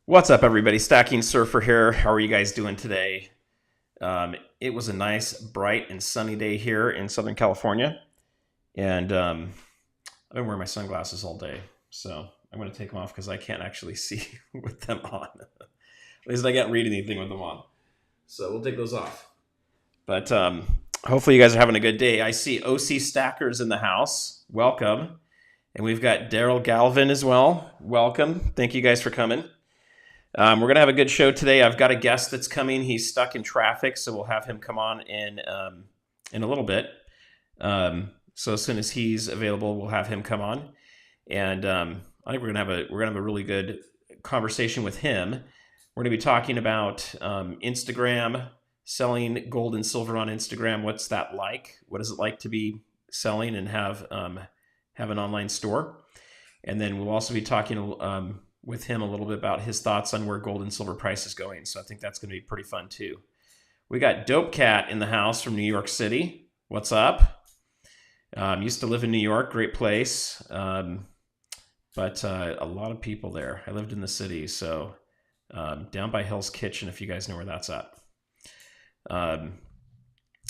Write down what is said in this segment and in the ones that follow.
What's up, everybody? Stacking Surfer here. How are you guys doing today? It was a nice, bright, and sunny day here in Southern California. And I've been wearing my sunglasses all day. So I'm going to take them off because I can't actually see with them on. At least I can't read anything with them on. So we'll take those off. But hopefully you guys are having a good day. I see OC Stackers in the house. Welcome. And we've got Daryl Galvin as well. Welcome. Thank you guys for coming. We're going to have a good show today. I've got a guest that's coming. He's stuck in traffic, so we'll have him come on in a little bit. So as soon as he's available, we'll have him come on. And I think we're going to have a really good conversation with him. We're going to be talking about Instagram, selling gold and silver on Instagram. What's that like? What is it like to be selling and have an online store? And then we'll also be talking with him a little bit about his thoughts on where gold and silver price is going. So I think that's going to be pretty fun too. We got Dope Cat in the house from New York City. What's up? Used to live in New York, great place. But a lot of people there. I lived in the city, so down by Hell's Kitchen, if you guys know where that's at. I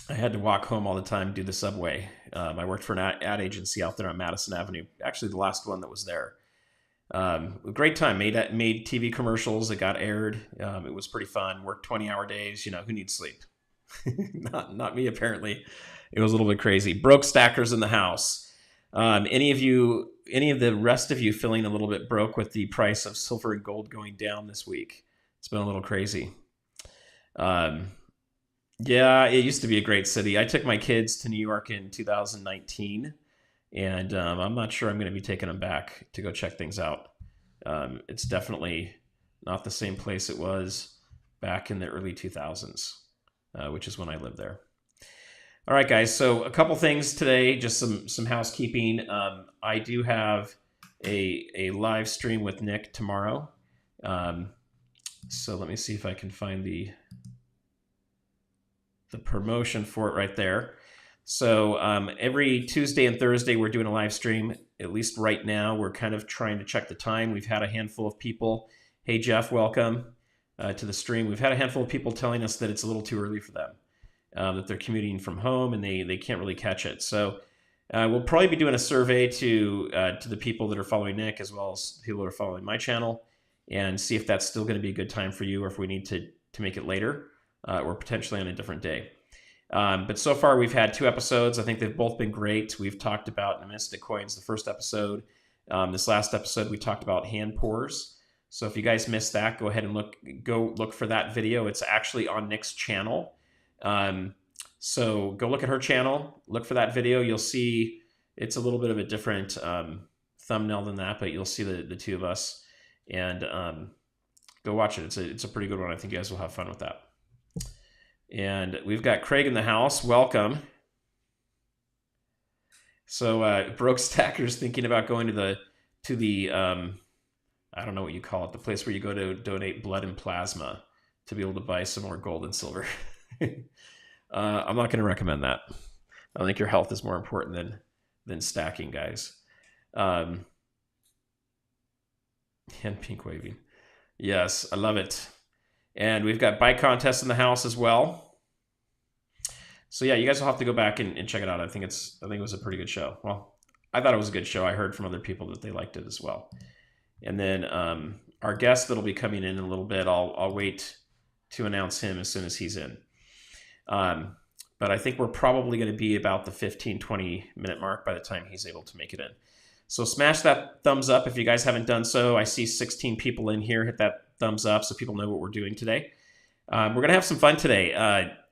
had to walk home all the time, do the subway. I worked for an ad agency out there on Madison Avenue. Actually, the last one that was there. Great time. Made TV commercials. It got aired. It was pretty fun. Worked 20-hour days. You know, who needs sleep? Not me, apparently. It was a little bit crazy. Broke stackers in the house. Any of the rest of you feeling a little bit broke with the price of silver and gold going down this week? It's been a little crazy. Yeah, it used to be a great city. I took my kids to New York in 2019. And I'm not sure I'm going to be taking them back to go check things out. It's definitely not the same place it was back in the early 2000s, which is when I lived there. All right, guys. So a couple things today, just some housekeeping. I do have a live stream with Nick tomorrow. So let me see if I can find the promotion for it right there. So every Tuesday and Thursday, we're doing a live stream. At least right now, we're kind of trying to check the time. We've had a handful of people. Hey, Jeff, welcome to the stream. We've had a handful of people telling us that it's a little too early for them, that they're commuting from home and they can't really catch it. So we'll probably be doing a survey to the people that are following Nick as well as people that are following my channel and see if that's still going to be a good time for you or if we need to make it later or potentially on a different day. But so far, we've had 2 episodes. I think they've both been great. We've talked about Numismatic coins, the first episode. This last episode, we talked about hand pours. So if you guys missed that, go ahead and look for that video. It's actually on Nick's channel. So go look at her channel, look for that video. You'll see it's a little bit of a different thumbnail than that, but you'll see the two of us. And go watch it. It's a pretty good one. I think you guys will have fun with that. And we've got Craig in the house. Welcome. So broke stackers thinking about going to the I don't know what you call it, the place where you go to donate blood and plasma to be able to buy some more gold and silver. I'm not going to recommend that. I think your health is more important than stacking, guys. And pink waving. Yes, I love it. And we've got bike contests in the house as well. So yeah, you guys will have to go back and check it out. I think it was a pretty good show. Well, I thought it was a good show. I heard from other people that they liked it as well. And then our guest that'll be coming in a little bit, I'll wait to announce him as soon as he's in. But I think we're probably going to be about the 15-20 minute mark by the time he's able to make it in. So smash that thumbs up if you guys haven't done so. I see 16 people in here. Hit that thumbs up so people know what we're doing today. We're going to have some fun today.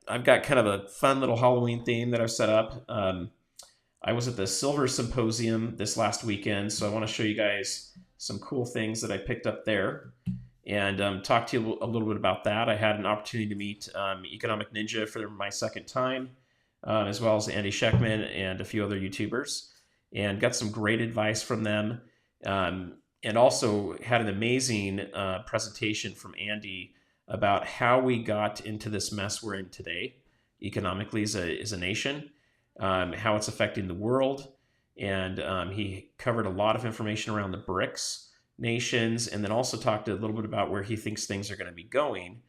I've got kind of a fun little Halloween theme that I've set up. I was at the Silver Symposium this last weekend, so I want to show you guys some cool things that I picked up there and talk to you a little bit about that. I had an opportunity to meet Economic Ninja for my second time, as well as Andy Schectman and a few other YouTubers, and got some great advice from them. And also had an amazing presentation from Andy about how we got into this mess we're in today, economically as a nation, how it's affecting the world. And he covered a lot of information around the BRICS nations, and then also talked a little bit about where he thinks things are going to be going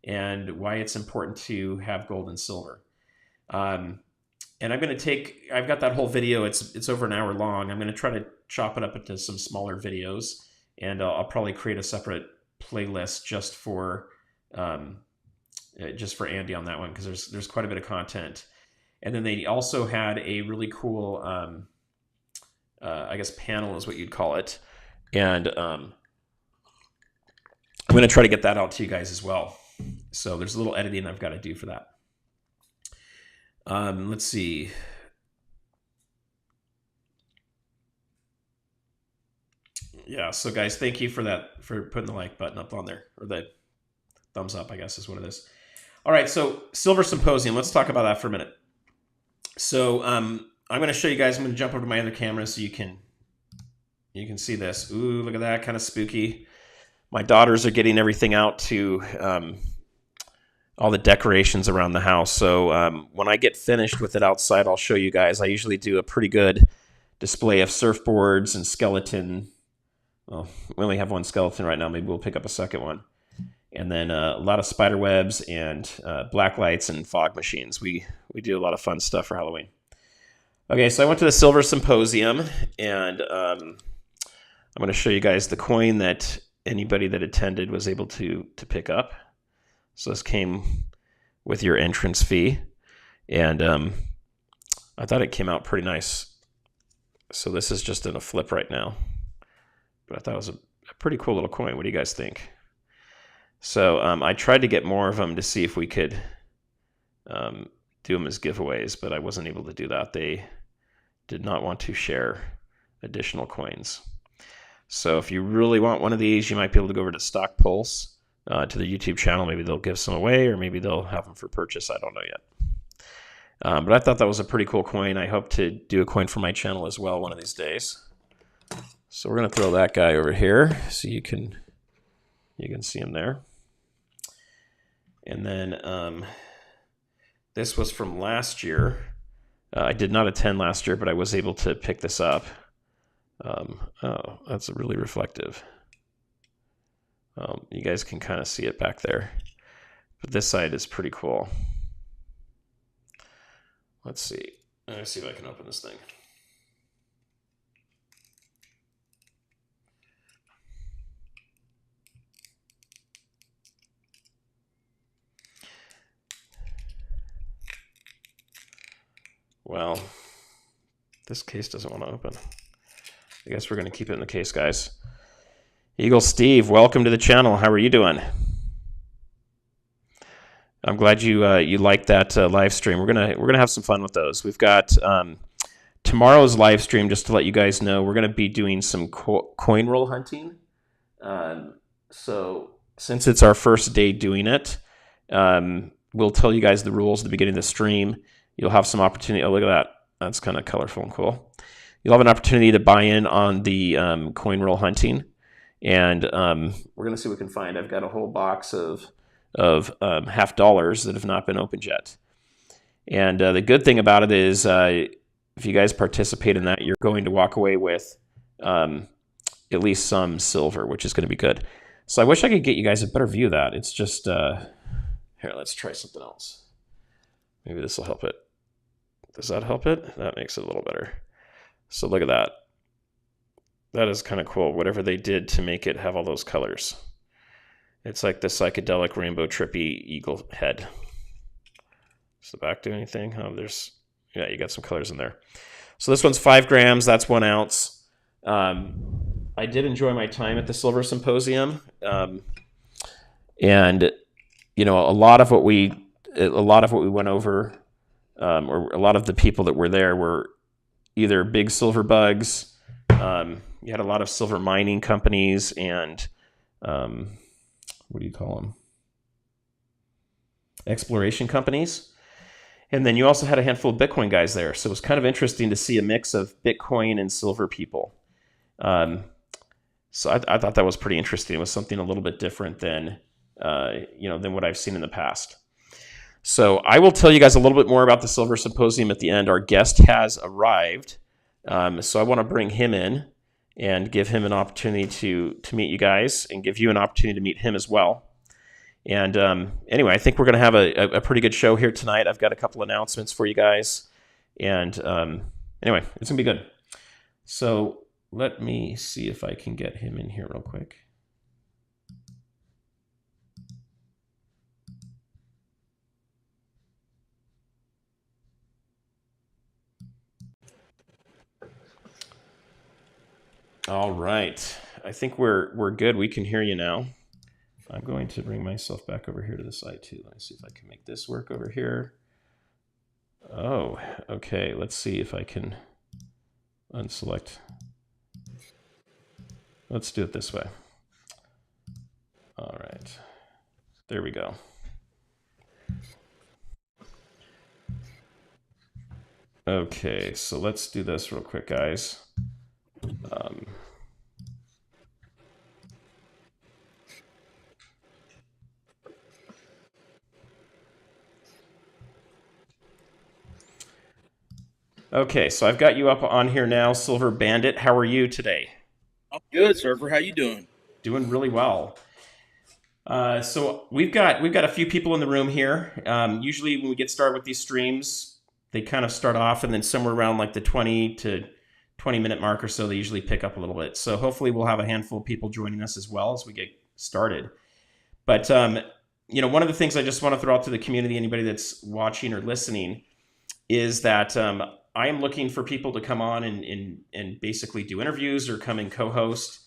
and why it's important to have gold and silver. And I've got that whole video. It's over an hour long. I'm going to try to chop it up into some smaller videos, and I'll probably create a separate playlist just for Andy on that one, because there's quite a bit of content. And then they also had a really cool, I guess, panel is what you'd call it. And I'm going to try to get that out to you guys as well. So there's a little editing I've got to do for that. Let's see. Yeah, so guys, thank you for putting the like button up on there, or the thumbs up, I guess is what it is. All right, so Silver Symposium, let's talk about that for a minute. So I'm going to show you guys, I'm going to jump over to my other camera so you can see this. Ooh, look at that, kind of spooky. My daughters are getting everything out to all the decorations around the house. So when I get finished with it outside, I'll show you guys. I usually do a pretty good display of surfboards and skeleton. Well, we only have one skeleton right now. Maybe we'll pick up a second one. And then a lot of spider webs and black lights and fog machines. We do a lot of fun stuff for Halloween. Okay, so I went to the Silver Symposium, and I'm going to show you guys the coin that anybody that attended was able to pick up. So this came with your entrance fee, and I thought it came out pretty nice. So this is just in a flip right now, but I thought it was a pretty cool little coin. What do you guys think? So I tried to get more of them to see if we could do them as giveaways, but I wasn't able to do that. They did not want to share additional coins. So if you really want one of these, you might be able to go over to Stock Pulse, to the YouTube channel. Maybe they'll give some away, or maybe they'll have them for purchase. I don't know yet. But I thought that was a pretty cool coin. I hope to do a coin for my channel as well one of these days. So we're going to throw that guy over here so you can see him there. And then this was from last year. I did not attend last year, but I was able to pick this up. Oh, that's really reflective. You guys can kind of see it back there. But this side is pretty cool. Let's see. Let's see if I can open this thing. Well, this case doesn't want to open. I guess we're going to keep it in the case, guys. Eagle Steve, welcome to the channel. How are you doing? I'm glad you liked that live stream. We're gonna have some fun with those. We've got tomorrow's live stream. Just to let you guys know, we're gonna be doing some coin roll hunting. So since it's our first day doing it, we'll tell you guys the rules at the beginning of the stream. You'll have some opportunity. Oh, look at that. That's kind of colorful and cool. You'll have an opportunity to buy in on the coin roll hunting. And we're going to see what we can find. I've got a whole box of half dollars that have not been opened yet. And the good thing about it is if you guys participate in that, you're going to walk away with at least some silver, which is going to be good. So I wish I could get you guys a better view of that. It's just, here, let's try something else. Maybe this will help it. Does that help it? That makes it a little better. So look at that. That is kind of cool, whatever they did to make it have all those colors. It's like the psychedelic rainbow trippy eagle head. Does the back do anything? Oh, yeah, you got some colors in there. So this one's 5 grams, that's 1 ounce. I did enjoy my time at the Silver Symposium. And, you know, a lot of what we went over, or a lot of the people that were there were either big silver bugs. You had a lot of silver mining companies and what do you call them? Exploration companies. And then you also had a handful of Bitcoin guys there. So it was kind of interesting to see a mix of Bitcoin and silver people. So I thought that was pretty interesting. It was something a little bit different than what I've seen in the past. So I will tell you guys a little bit more about the Silver Symposium at the end. Our guest has arrived. So I want to bring him in and give him an opportunity to meet you guys and give you an opportunity to meet him as well. And anyway, I think we're going to have a pretty good show here tonight. I've got a couple announcements for you guys. And anyway, it's going to be good. So let me see if I can get him in here real quick. All right. I think we're good. We can hear you now. I'm going to bring myself back over here to the side too. Let me see if I can make this work over here. Oh, okay. Let's see if I can unselect. Let's do it this way. All right. There we go. Okay, so let's do this real quick, guys. Okay, so I've got you up on here now, Silver Bandit. How are you today? I'm good, Surfer. How you doing? Doing really well. So we've got a few people in the room here. Usually when we get started with these streams, they kind of start off, and then somewhere around like the 20 to 20-minute mark or so, they usually pick up a little bit. So hopefully we'll have a handful of people joining us as well as we get started. But one of the things I just want to throw out to the community, anybody that's watching or listening, is that I am looking for people to come on and basically do interviews or come and co-host.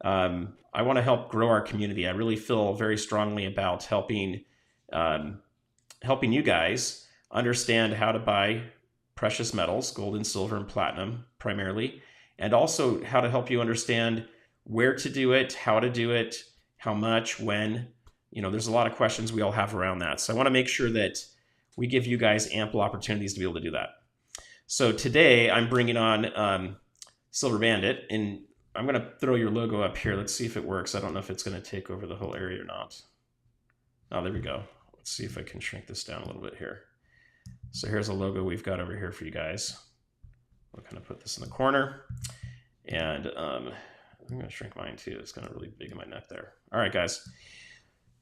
I want to help grow our community. I really feel very strongly about helping you guys understand how to buy precious metals, gold and silver and platinum primarily, and also how to help you understand where to do it, how to do it, how much, when. There's a lot of questions we all have around that. So I want to make sure that we give you guys ample opportunities to be able to do that. So today I'm bringing on Silver Bandit, and I'm going to throw your logo up here. Let's see if it works. I don't know if it's going to take over the whole area or not. Oh, there we go. Let's see if I can shrink this down a little bit here. So here's a logo we've got over here for you guys. We'll kind of put this in the corner. And I'm going to shrink mine too. It's kind of really big in my neck there. All right, guys.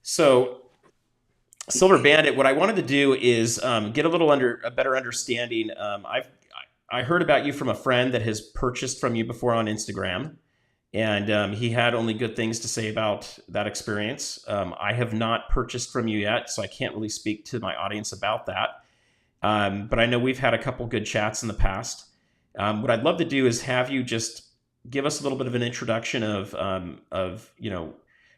So Silver Bandit, what I wanted to do is get a better understanding. I heard about you from a friend that has purchased from you before on Instagram, and he had only good things to say about that experience. I have not purchased from you yet, so I can't really speak to my audience about that. But I know we've had a couple good chats in the past. What I'd love to do is have you just give us a little bit of an introduction of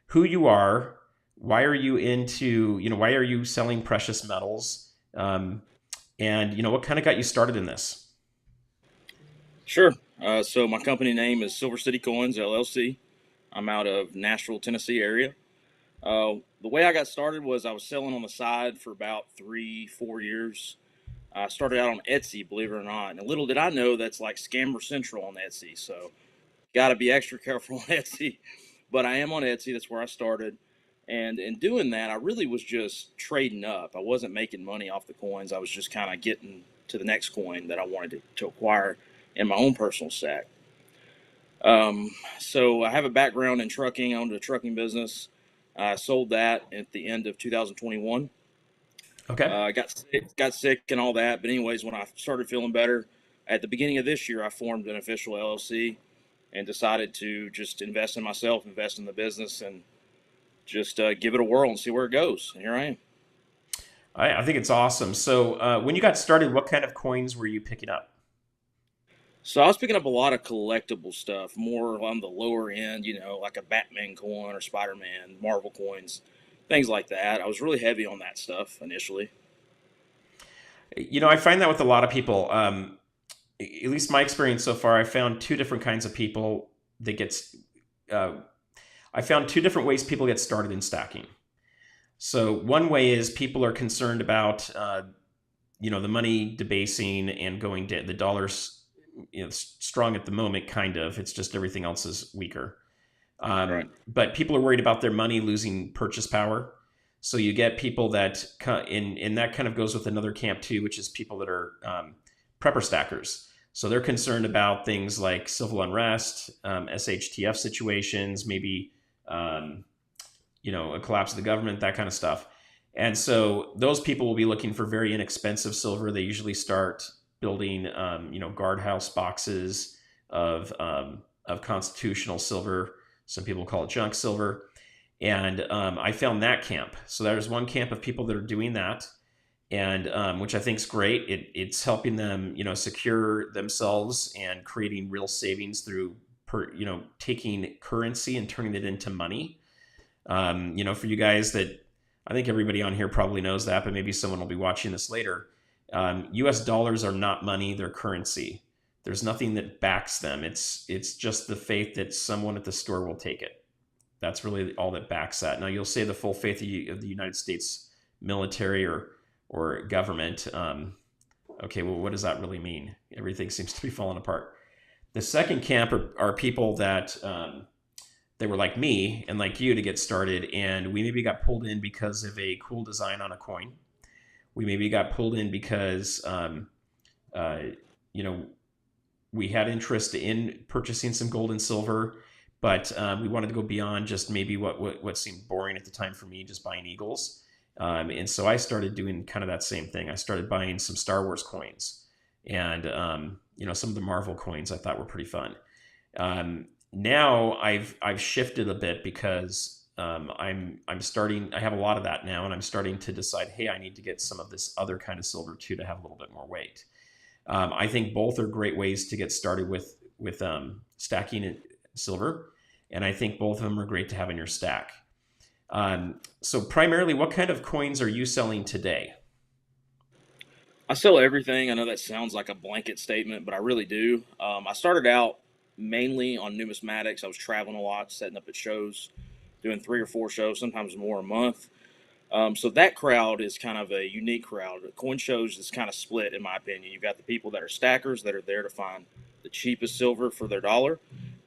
who you are. Why are you selling precious metals? And what kind of got you started in this? Sure. So my company name is Silver City Coins LLC. I'm out of Nashville, Tennessee area. The way I got started was I was selling on the side for about 3-4 years. I started out on Etsy, believe it or not. And little did I know that's like Scammer Central on Etsy. So got to be extra careful on Etsy. But I am on Etsy. That's where I started. And in doing that, I really was just trading up. I wasn't making money off the coins. I was just kind of getting to the next coin that I wanted to acquire in my own personal stack. So I have a background in trucking. I owned a trucking business. I sold that at the end of 2021. Okay. I got sick and all that. But anyways, when I started feeling better, at the beginning of this year, I formed an official LLC and decided to just invest in myself, invest in the business, and just give it a whirl and see where it goes. And here I am. I think it's awesome. So when you got started, what kind of coins were you picking up? So I was picking up a lot of collectible stuff, more on the lower end, like a Batman coin or Spider-Man, Marvel coins, things like that. I was really heavy on that stuff initially. I find that with a lot of people. At least my experience so far, I found two different kinds of people that I found two different ways people get started in stacking. So one way is people are concerned about, the money debasing and going down. The dollar's strong at the moment, kind of. It's just everything else is weaker. Right. But people are worried about their money losing purchase power. So you get people that, and that kind of goes with another camp too, which is people that are prepper stackers. So they're concerned about things like civil unrest, SHTF situations, maybe um, a collapse of the government, that kind of stuff. And so those people will be looking for very inexpensive silver. They usually start building, guardhouse boxes of constitutional silver. Some people call it junk silver. And I found that camp. So there's one camp of people that are doing that, and which I think is great. It's helping them, secure themselves and creating real savings through, taking currency and turning it into money. For you guys that, I think everybody on here probably knows that, but maybe someone will be watching this later. U.S. dollars are not money; they're currency. There's nothing that backs them. It's just the faith that someone at the store will take it. That's really all that backs that. Now you'll say the full faith of the United States military or government. Okay, well, what does that really mean? Everything seems to be falling apart. The second camp are people that they were like me and like you to get started, and we maybe got pulled in because of a cool design on a coin. We maybe got pulled in because uh, you know we had interest in purchasing some gold and silver, but we wanted to go beyond just maybe what seemed boring at the time for me, just buying eagles. And so I started doing kind of that same thing. I started buying some Star Wars coins, and some of the Marvel coins I thought were pretty fun. Now I've shifted a bit because I'm starting. I have a lot of that now, and I'm starting to decide, hey, I need to get some of this other kind of silver too to have a little bit more weight. I think both are great ways to get started with stacking silver, and I think both of them are great to have in your stack. So primarily, what kind of coins are you selling today? I sell everything. I know that sounds like a blanket statement, but I really do. I started out mainly on numismatics. I was traveling a lot, setting up at shows, doing 3 or 4 shows, sometimes more a month. So that crowd is kind of a unique crowd. Coin shows is kind of split, in my opinion. You've got the people that are stackers that are there to find the cheapest silver for their dollar,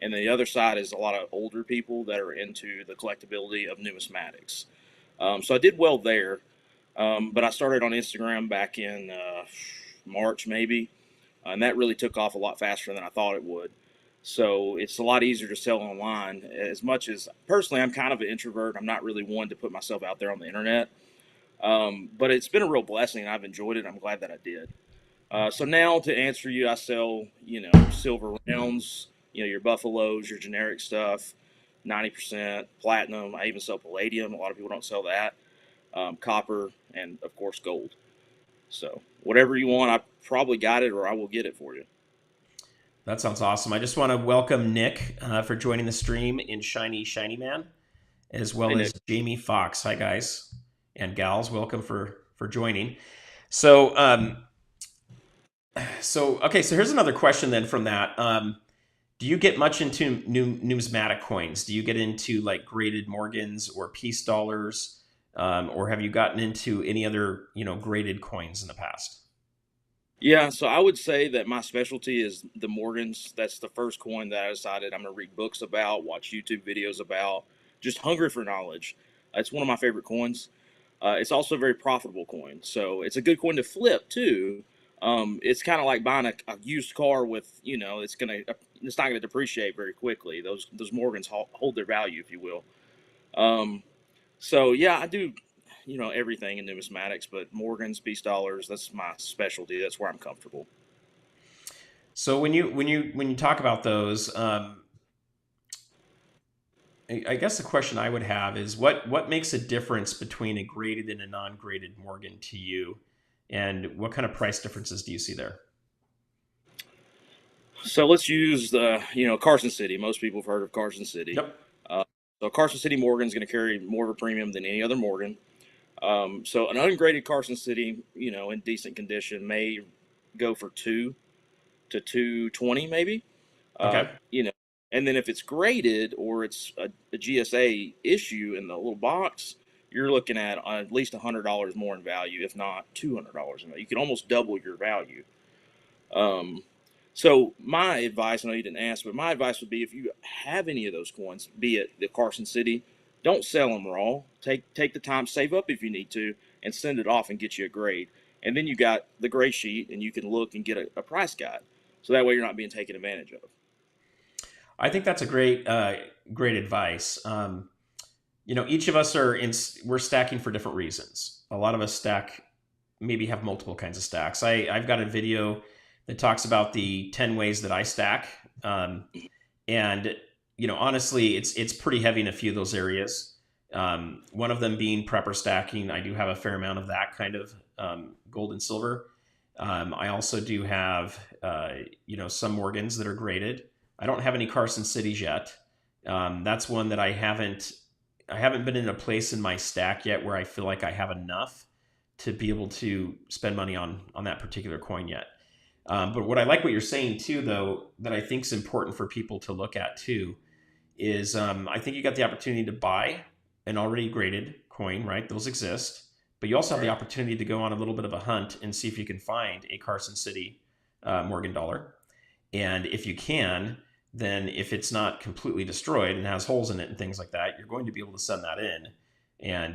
and the other side is a lot of older people that are into the collectability of numismatics. So I did well there, but I started on Instagram back in March, maybe, and that really took off a lot faster than I thought it would. So it's a lot easier to sell online. As much as personally, I'm kind of an introvert. I'm not really one to put myself out there on the internet. But it's been a real blessing, and I've enjoyed it. I'm glad that I did. So now to answer you, I sell, silver rounds, your buffaloes, your generic stuff, 90% platinum. I even sell palladium. A lot of people don't sell that. Copper, and of course gold. So whatever you want, I probably got it, or I will get it for you. That sounds awesome. I just want to welcome Nick for joining the stream in Shiny Man, as Hey well Nick. as Jamie Fox. Hi guys and gals, welcome for joining. So so here's another question then from that. Do you get much into numismatic coins? Do you get into like graded Morgans or peace dollars, or have you gotten into any other graded coins in the past? Yeah, so I would say that my specialty is the Morgans. That's the first coin that I decided I'm going to read books about, watch YouTube videos about, just hungry for knowledge. It's one of my favorite coins. It's also a very profitable coin, so it's a good coin to flip too. It's kind of like buying a used car with, it's not gonna depreciate very quickly. Those Morgans hold their value, if you will. Um, so yeah, I do, everything in numismatics, but Morgans, peace dollars, that's my specialty. That's where I'm comfortable. So when you talk about those, I guess the question I would have is what makes a difference between a graded and a non-graded Morgan to you, and what kind of price differences do you see there? So let's use Carson City. Most people have heard of Carson City. Yep. Uh, so Carson City Morgan is going to carry more of a premium than any other Morgan. So an ungraded Carson City, in decent condition, may go for 2 to 220 maybe. Uh, Okay. you know, and then if it's graded or it's a GSA issue in the little box, you're looking at least $100 more in value, if not $200 in value. You can almost double your value. Um, so my advice, I know you didn't ask, but my advice would be if you have any of those coins, be it the Carson City, don't sell them raw. Take the time, save up if you need to, and send it off and get you a grade. And then you got the gray sheet, and you can look and get a price guide. so that way you're not being taken advantage of. I think that's a great advice. Each of us we're stacking for different reasons. A lot of us maybe have multiple kinds of stacks. I've got a video that talks about the 10 ways that I stack. And honestly, it's pretty heavy in a few of those areas. One of them being prepper stacking. I do have a fair amount of that kind of gold and silver. I also do have some Morgans that are graded. I don't have any Carson Cities yet. That's one that I haven't been in a place in my stack yet where I feel like I have enough to be able to spend money on that particular coin yet. But what I like what you're saying too, though, that I think is important for people to look at too, is I think you got the opportunity to buy an already graded coin, right? Those exist. But you also have the opportunity to go on a little bit of a hunt and see if you can find a Carson City Morgan dollar. And if you can, then if it's not completely destroyed and has holes in it and things like that, you're going to be able to send that in and,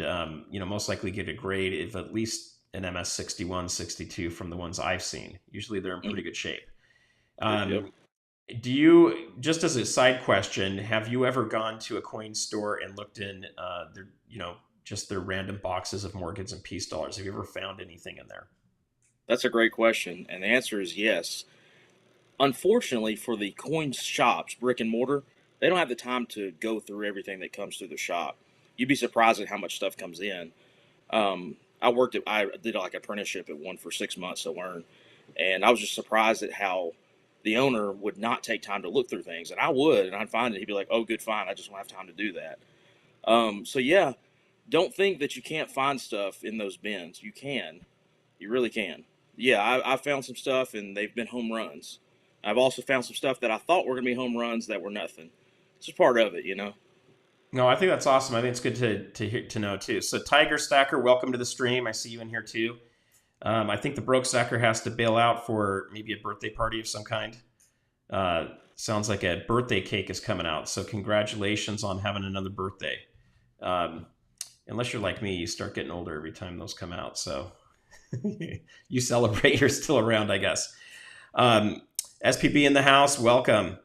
most likely get a grade of at least an MS 61, 62 from the ones I've seen. Usually they're in pretty good shape. Yep. Do you, just as a side question, have you ever gone to a coin store and looked in just their random boxes of Morgans and Peace dollars? Have you ever found anything in there? That's a great question, and the answer is yes. Unfortunately, for the coin shops, brick and mortar, they don't have the time to go through everything that comes through the shop. You'd be surprised at how much stuff comes in. I did like apprenticeship at one for 6 months to learn, and I was just surprised at how the owner would not take time to look through things, and I would, and I'd find it. He'd be like, "Oh, good, fine. I just don't have time to do that." So yeah, don't think that you can't find stuff in those bins. You can, you really can. Yeah, I found some stuff, and they've been home runs. I've also found some stuff that I thought were going to be home runs that were nothing. It's just part of it. No, I think that's awesome. I think it's good to know too. So Tiger Stacker, welcome to the stream. I see you in here too. I think the Broke Stacker has to bail out for maybe a birthday party of some kind. Sounds like a birthday cake is coming out. So congratulations on having another birthday. Unless you're like me, you start getting older every time those come out. So you celebrate, you're still around, I guess. SPB in the house, welcome.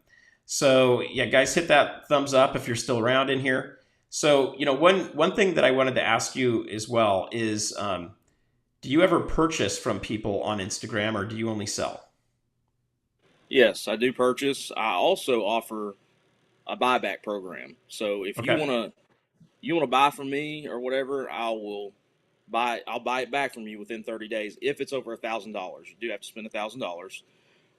So yeah, guys, hit that thumbs up if you're still around in here. So, one thing that I wanted to ask you as well is, do you ever purchase from people on Instagram or do you only sell? Yes, I do purchase. I also offer a buyback program. So if Okay. you wanna buy from me or whatever, I'll buy it back from you within 30 days if it's over $1,000. You do have to spend $1,000.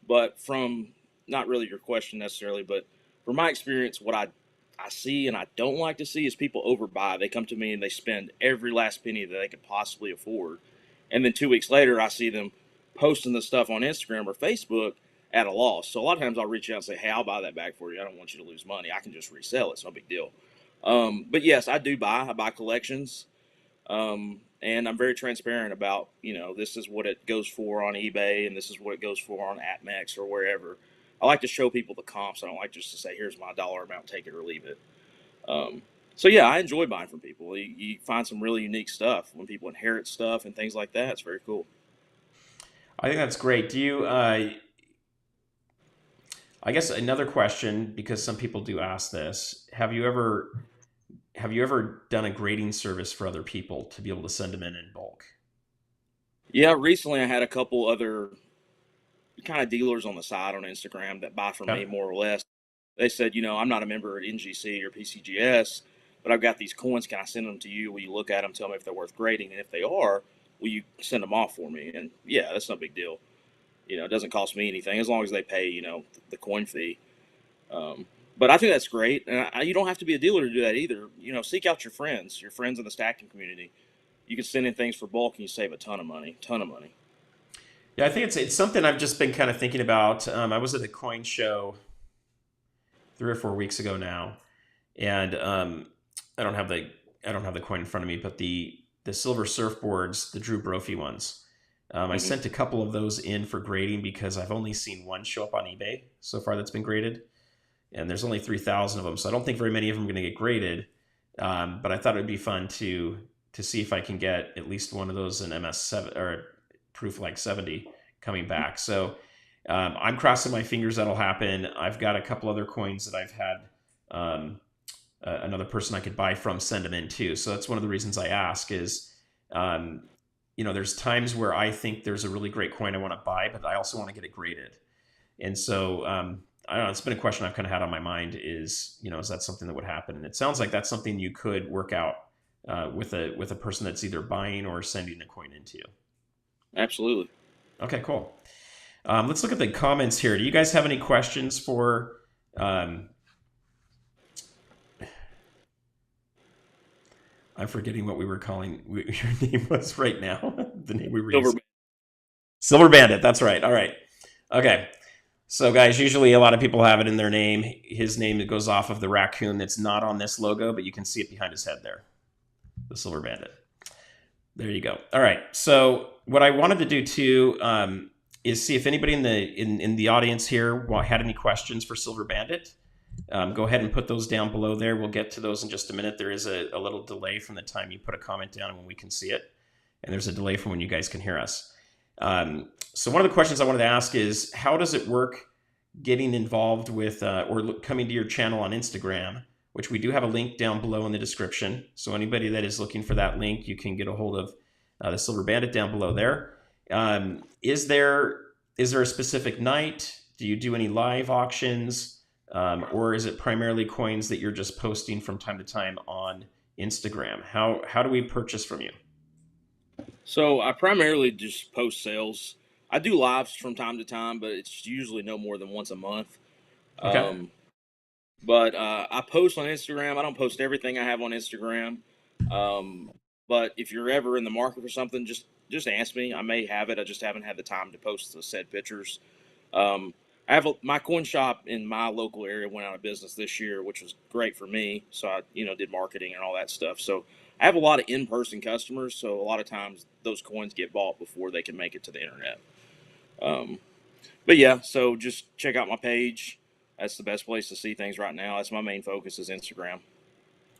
But from not really your question necessarily, but from my experience, what I see and I don't like to see is people overbuy. They come to me and they spend every last penny that they could possibly afford. And then 2 weeks later, I see them posting the stuff on Instagram or Facebook at a loss. So a lot of times I'll reach out and say, "Hey, I'll buy that back for you. I don't want you to lose money. I can just resell it. It's no big deal." But yes, I do buy. I buy collections. And I'm very transparent about, this is what it goes for on eBay and this is what it goes for on AppMex or wherever. I like to show people the comps. I don't like just to say, "Here's my dollar amount, take it or leave it." So yeah, I enjoy buying from people. You find some really unique stuff when people inherit stuff and things like that. It's very cool. I think that's great. Do you, I guess another question, because some people do ask this, have you ever done a grading service for other people to be able to send them in bulk? Yeah, recently I had a couple other kind of dealers on the side on Instagram that buy from Yeah. me more or less. They said, "I'm not a member at NGC or PCGS, but I've got these coins. Can I send them to you? Will you look at them, tell me if they're worth grading? And if they are, will you send them off for me?" And yeah, that's no big deal. It doesn't cost me anything as long as they pay, the coin fee. But I think that's great. And you don't have to be a dealer to do that either. Seek out your friends in the stacking community. You can send in things for bulk and you save a ton of money. Yeah, I think it's something I've just been kind of thinking about. I was at a coin show 3 or 4 weeks ago now, and I don't have the coin in front of me, but the silver surfboards, the Drew Brophy ones. I Mm-hmm. sent a couple of those in for grading because I've only seen one show up on eBay so far that's been graded, and there's only 3,000 of them, so I don't think very many of them are going to get graded. But I thought it would be fun to see if I can get at least one of those in MS7 or proof like 70 coming back. So I'm crossing my fingers that'll happen. I've got a couple other coins that I've had um, another person I could buy from send them in too. So that's one of the reasons I ask is, um, there's times where I think there's a really great coin I want to buy, but I also want to get it graded. And so I don't know. It's been a question I've kind of had on my mind is, is that something that would happen? And it sounds like that's something you could work out with a person that's either buying or sending a coin into you. Absolutely. Okay, cool. Let's look at the comments here. Do you guys have any questions for? I'm forgetting what we were calling your name was right now. The name we were using. Silver Bandit. That's right. All right. Okay. So, guys, usually a lot of people have it in their name. His name goes off of the raccoon that's not on this logo, but you can see it behind his head there. The Silver Bandit. There you go. All right. So, what I wanted to do too is see if anybody in the audience here had any questions for Silver Bandit. Go ahead and put those down below there. We'll get to those in just a minute. There is a little delay from the time you put a comment down and when we can see it. And there's a delay from when you guys can hear us. So one of the questions I wanted to ask is, how does it work getting involved with or coming to your channel on Instagram, which we do have a link down below in the description. So anybody that is looking for that link, you can get a hold of the Silver Bandit down below there. Is there a specific night? Do you do any live auctions? Or is it primarily coins that you're just posting from time to time on Instagram? How do we purchase from you? So I primarily just post sales. I do lives from time to time, but it's usually no more than once a month. Okay. But I post on Instagram. I don't post everything I have on Instagram. But if you're ever in the market for something, just ask me. I may have it. I just haven't had the time to post the said pictures. I have my coin shop in my local area went out of business this year, which was great for me. So I, did marketing and all that stuff. So I have a lot of in-person customers. So a lot of times those coins get bought before they can make it to the internet. But yeah, so just check out my page. That's the best place to see things right now. That's my main focus is Instagram.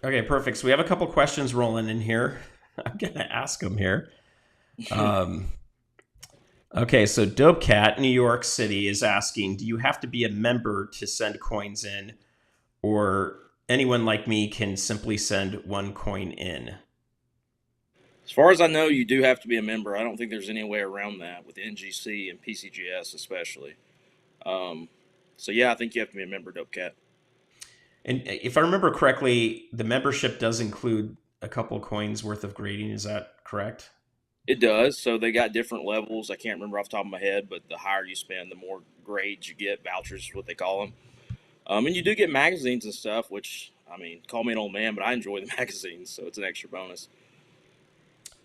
Okay, perfect. So we have a couple questions rolling in here. I'm gonna ask them here. Okay, so Dope Cat, New York City, is asking, do you have to be a member to send coins in, or anyone like me can simply send one coin in? As far as I know, you do have to be a member. I don't think there's any way around that with NGC and PCGS especially. So yeah, I think you have to be a member, Dope Cat. And if I remember correctly, the membership does include a couple coins worth of grading. Is that correct? It does. So they got different levels. I can't remember off the top of my head, but the higher you spend, the more grades you get. Vouchers is what they call them. And you do get magazines and stuff, which, call me an old man, but I enjoy the magazines, so it's an extra bonus.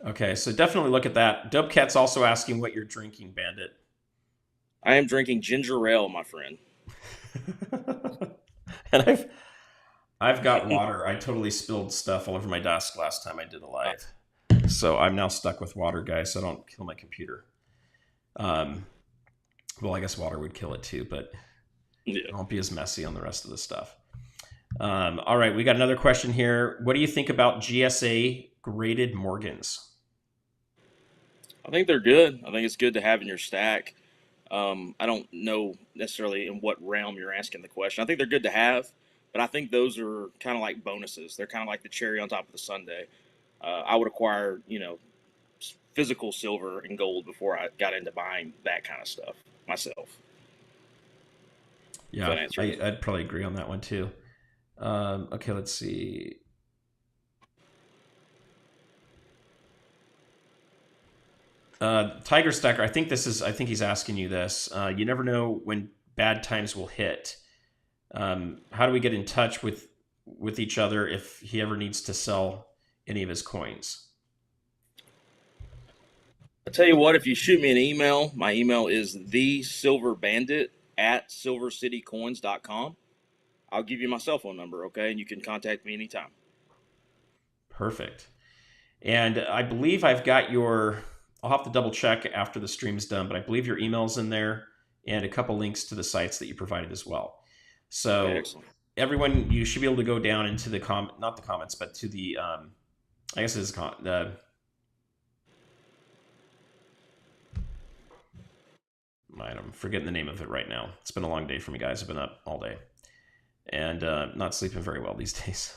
Okay, so definitely look at that. Dope Cat's also asking what you're drinking, Bandit. I am drinking ginger ale, my friend. And I've got water. I totally spilled stuff all over my desk last time I did a live. So I'm now stuck with water, guys, so I don't kill my computer. Well, I guess water would kill it too, but it won't be as messy on the rest of the stuff. All right, we got another question here. What do you think about GSA graded Morgans? I think they're good. I think it's good to have in your stack. I don't know necessarily in what realm you're asking the question. I think they're good to have, but I think those are kind of like bonuses. They're kind of like the cherry on top of the sundae. I would acquire, physical silver and gold before I got into buying that kind of stuff myself. Yeah, I'd probably agree on that one too. Okay, let's see. Tiger Stacker, I think he's asking you this. You never know when bad times will hit. How do we get in touch with each other if he ever needs to sell any of his coins? I'll tell you what, if you shoot me an email, my email is thesilverbandit@silvercitycoins.com. I'll give you my cell phone number, okay? And you can contact me anytime. Perfect. And I believe I've got I'll have to double check after the stream's done, but I believe your email's in there and a couple links to the sites that you provided as well. So okay, everyone, you should be able to go down into the not the comments, but to the, I guess it's I'm forgetting the name of it right now. It's been a long day for me, guys. I've been up all day and not sleeping very well these days.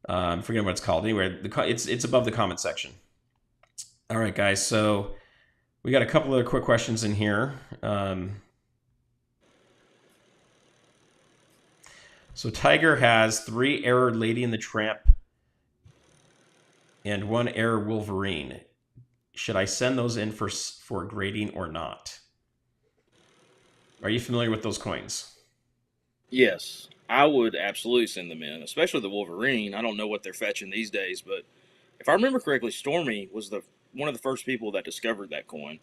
I'm forgetting what it's called. Anyway, it's above the comment section. All right, guys. So we got a couple other quick questions in here. So Tiger has 3 error Lady and the Tramp and 1 error Wolverine. Should I send those in for grading or not? Are you familiar with those coins? Yes, I would absolutely send them in, especially the Wolverine. I don't know what they're fetching these days, but if I remember correctly, Stormy was the one of the first people that discovered that coin.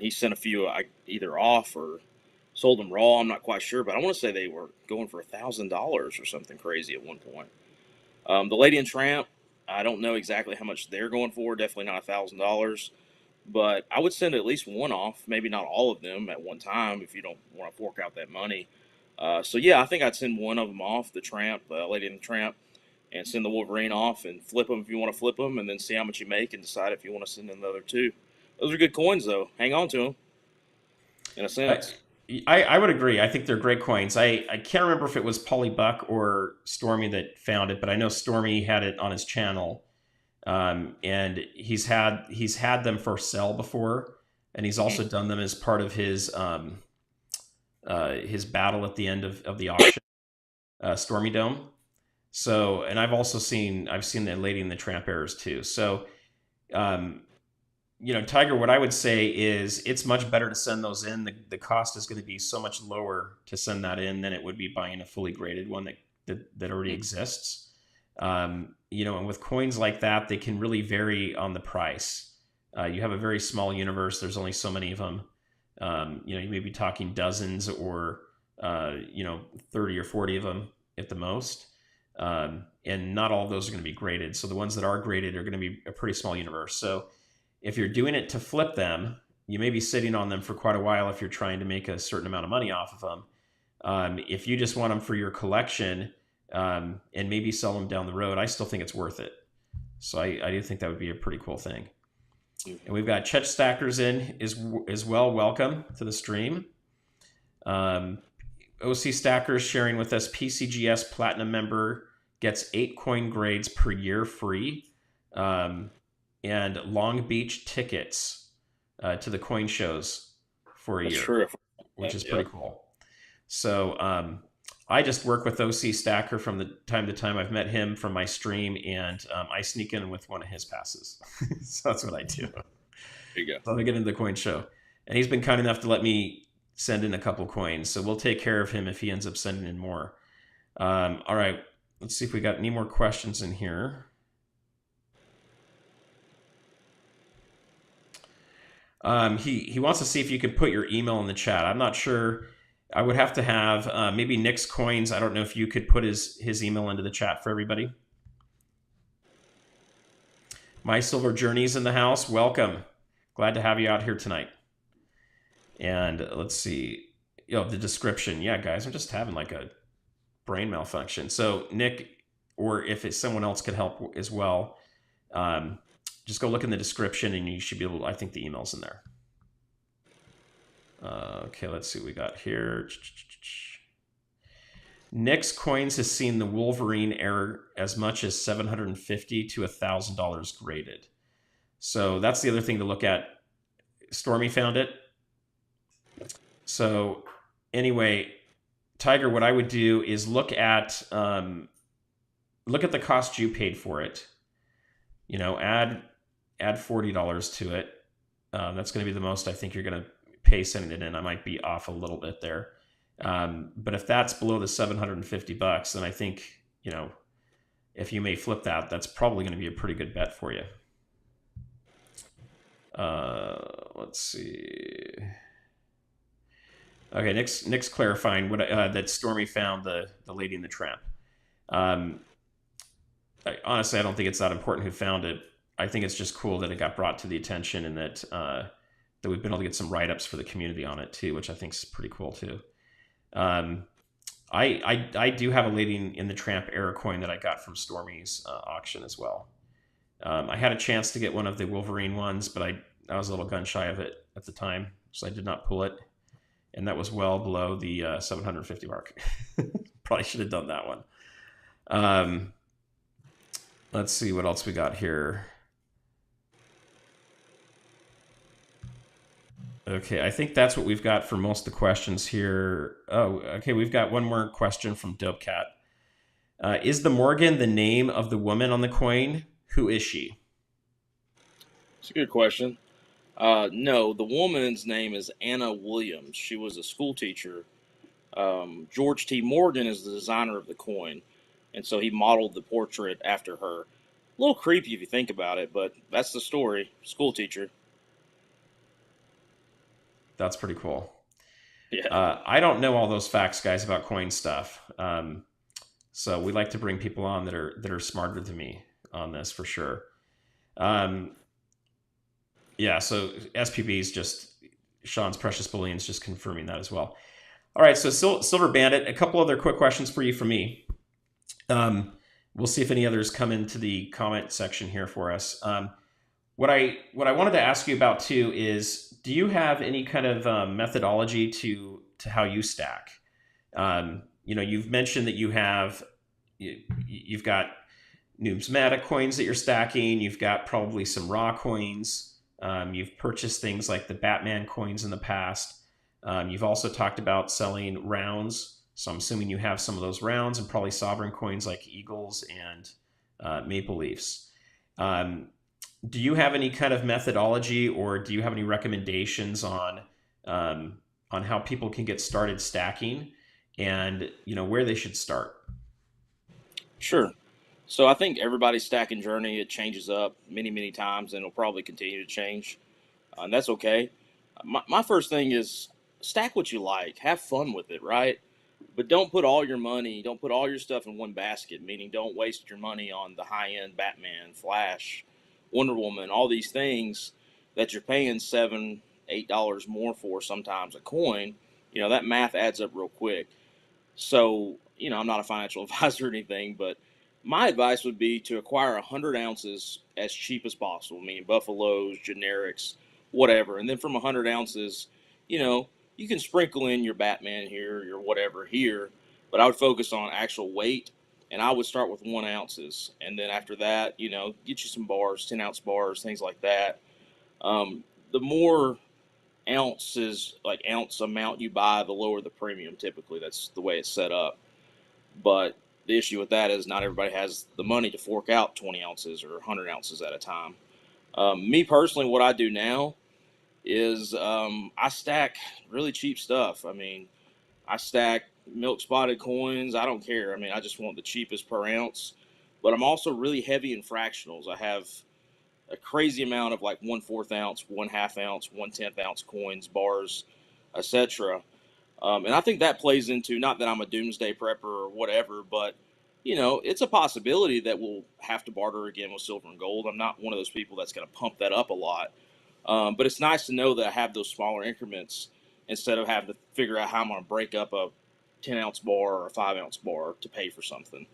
He sent a few either off or sold them raw. I'm not quite sure, but I want to say they were going for $1,000 or something crazy at one point. The Lady and Tramp, I don't know exactly how much they're going for. Definitely not $1,000, but I would send at least one off. Maybe not all of them at one time if you don't want to fork out that money. So yeah, I think I'd send one of them off, the Tramp, Lady and the Tramp, and send the Wolverine off and flip them if you want to flip them, and then see how much you make and decide if you want to send in the other two. Those are good coins, though. Hang on to them, in a I, sense. I would agree. I think they're great coins. I can't remember if it was Polly Buck or Stormy that found it, but I know Stormy had it on his channel, and he's had them for sale before, and he's also done them as part of his battle at the end of the auction, Stormy Dome. So, and I've seen the Lady and the Tramp errors too. So, um, Tiger, what I would say is it's much better to send those in. The cost is going to be so much lower to send that in than it would be buying a fully graded one that already exists. And with coins like that, they can really vary on the price. You have a very small universe. There's only so many of them. You may be talking dozens or, 30 or 40 of them at the most. And not all of those are going to be graded. So the ones that are graded are going to be a pretty small universe. So if you're doing it to flip them, you may be sitting on them for quite a while if you're trying to make a certain amount of money off of them. If you just want them for your collection and maybe sell them down the road, I still think it's worth it. So I do think that would be a pretty cool thing. And we've got Chet Stackers in as well. Welcome to the stream. OC Stackers sharing with us, PCGS Platinum member gets 8 coin grades per year free. And Long Beach tickets to the coin shows for a year, True. which is pretty cool. So I just work with OC Stacker from the time to time. I've met him from my stream, and I sneak in with one of his passes. So that's what I do. There you go. So I get into the coin show. And he's been kind enough to let me send in a couple coins. So we'll take care of him if he ends up sending in more. All right. Let's see if we got any more questions in here. He wants to see if you could put your email in the chat. I'm not sure. I would have to have maybe Nick's Coins. I don't know if you could put his email into the chat for everybody. My Silver Journeys in the house. Welcome. Glad to have you out here tonight. And let's see. The description. Yeah, guys, I'm just having like a brain malfunction. So Nick, or if it's someone else could help as well, just go look in the description and you should be able to, I think the email's in there. Okay, let's see what we got here. Nick's Coins has seen the Wolverine error as much as $750 to $1,000 graded. So that's the other thing to look at. Stormy found it. So anyway, Tiger, what I would do is look at the cost you paid for it. Add $40 to it. That's going to be the most I think you're going to pay sending it in. I might be off a little bit there. But if that's below the $750, then I think, if you may flip that, that's probably going to be a pretty good bet for you. Let's see. Okay, Nick's clarifying that Stormy found the Lady and the Tramp. Honestly, I don't think it's that important who found it. I think it's just cool that it got brought to the attention and that we've been able to get some write-ups for the community on it too, which I think is pretty cool too. I do have a Lady in the Tramp error coin that I got from Stormy's auction as well. I had a chance to get one of the Wolverine ones, but I was a little gun shy of it at the time. so I did not pull it, and that was well below the 750 mark. Probably should have done that one. Let's see what else we got here. Okay, I think that's what we've got for most of the questions here. Oh, okay, we've got one more question from Dopecat. Is the Morgan the name of the woman on the coin? Who is she? It's a good question. No, the woman's name is Anna Williams. She was a school teacher. George T. Morgan is the designer of the coin, and so he modeled the portrait after her. A little creepy if you think about it, but that's the story. School teacher. That's pretty cool. Yeah. I don't know all those facts, guys, about coin stuff. So we like to bring people on that are smarter than me on this for sure. Yeah, so SPB is just Sean's Precious Bullions just confirming that as well. All right, so Silver Bandit, a couple other quick questions for you from me. We'll see if any others come into the comment section here for us. What I wanted to ask you about too is, do you have any kind of methodology to how you stack? You've mentioned that you've got numismatic coins that you're stacking. You've got probably some raw coins. You've purchased things like the Batman coins in the past. You've also talked about selling rounds. So I'm assuming you have some of those rounds and probably sovereign coins like Eagles and Maple Leafs. Do you have any kind of methodology, or do you have any recommendations on how people can get started stacking, and where they should start? Sure. So I think everybody's stacking journey, it changes up many, many times, and it'll probably continue to change. And that's okay. My first thing is stack what you like, have fun with it, right? But don't put all your money, don't put all your stuff in one basket, meaning don't waste your money on the high end Batman, Flash, Wonder Woman, all these things that you're paying $7, $8 more for sometimes a coin. That math adds up real quick. So, I'm not a financial advisor or anything, but my advice would be to acquire 100 ounces as cheap as possible, meaning buffaloes, generics, whatever. And then from 100 ounces, you can sprinkle in your Batman here, your whatever here, but I would focus on actual weight. And I would start with 1 ounces. And then after that, get you some bars, 10-ounce bars, things like that. The more ounces, like ounce amount you buy, the lower the premium typically. That's the way it's set up. But the issue with that is not everybody has the money to fork out 20 ounces or 100 ounces at a time. Me personally, what I do now is I stack really cheap stuff. I mean, I stack milk spotted coins. I don't care. I mean, I just want the cheapest per ounce. But I'm also really heavy in fractionals. I have a crazy amount of like 1/4 ounce, 1/2 ounce, 1/10 ounce coins, bars, etc. And I think that plays into, not that I'm a doomsday prepper or whatever, but it's a possibility that we'll have to barter again with silver and gold. I'm not one of those people that's going to pump that up a lot. But it's nice to know that I have those smaller increments instead of having to figure out how I'm going to break up a 10-ounce bar or a 5-ounce bar to pay for something.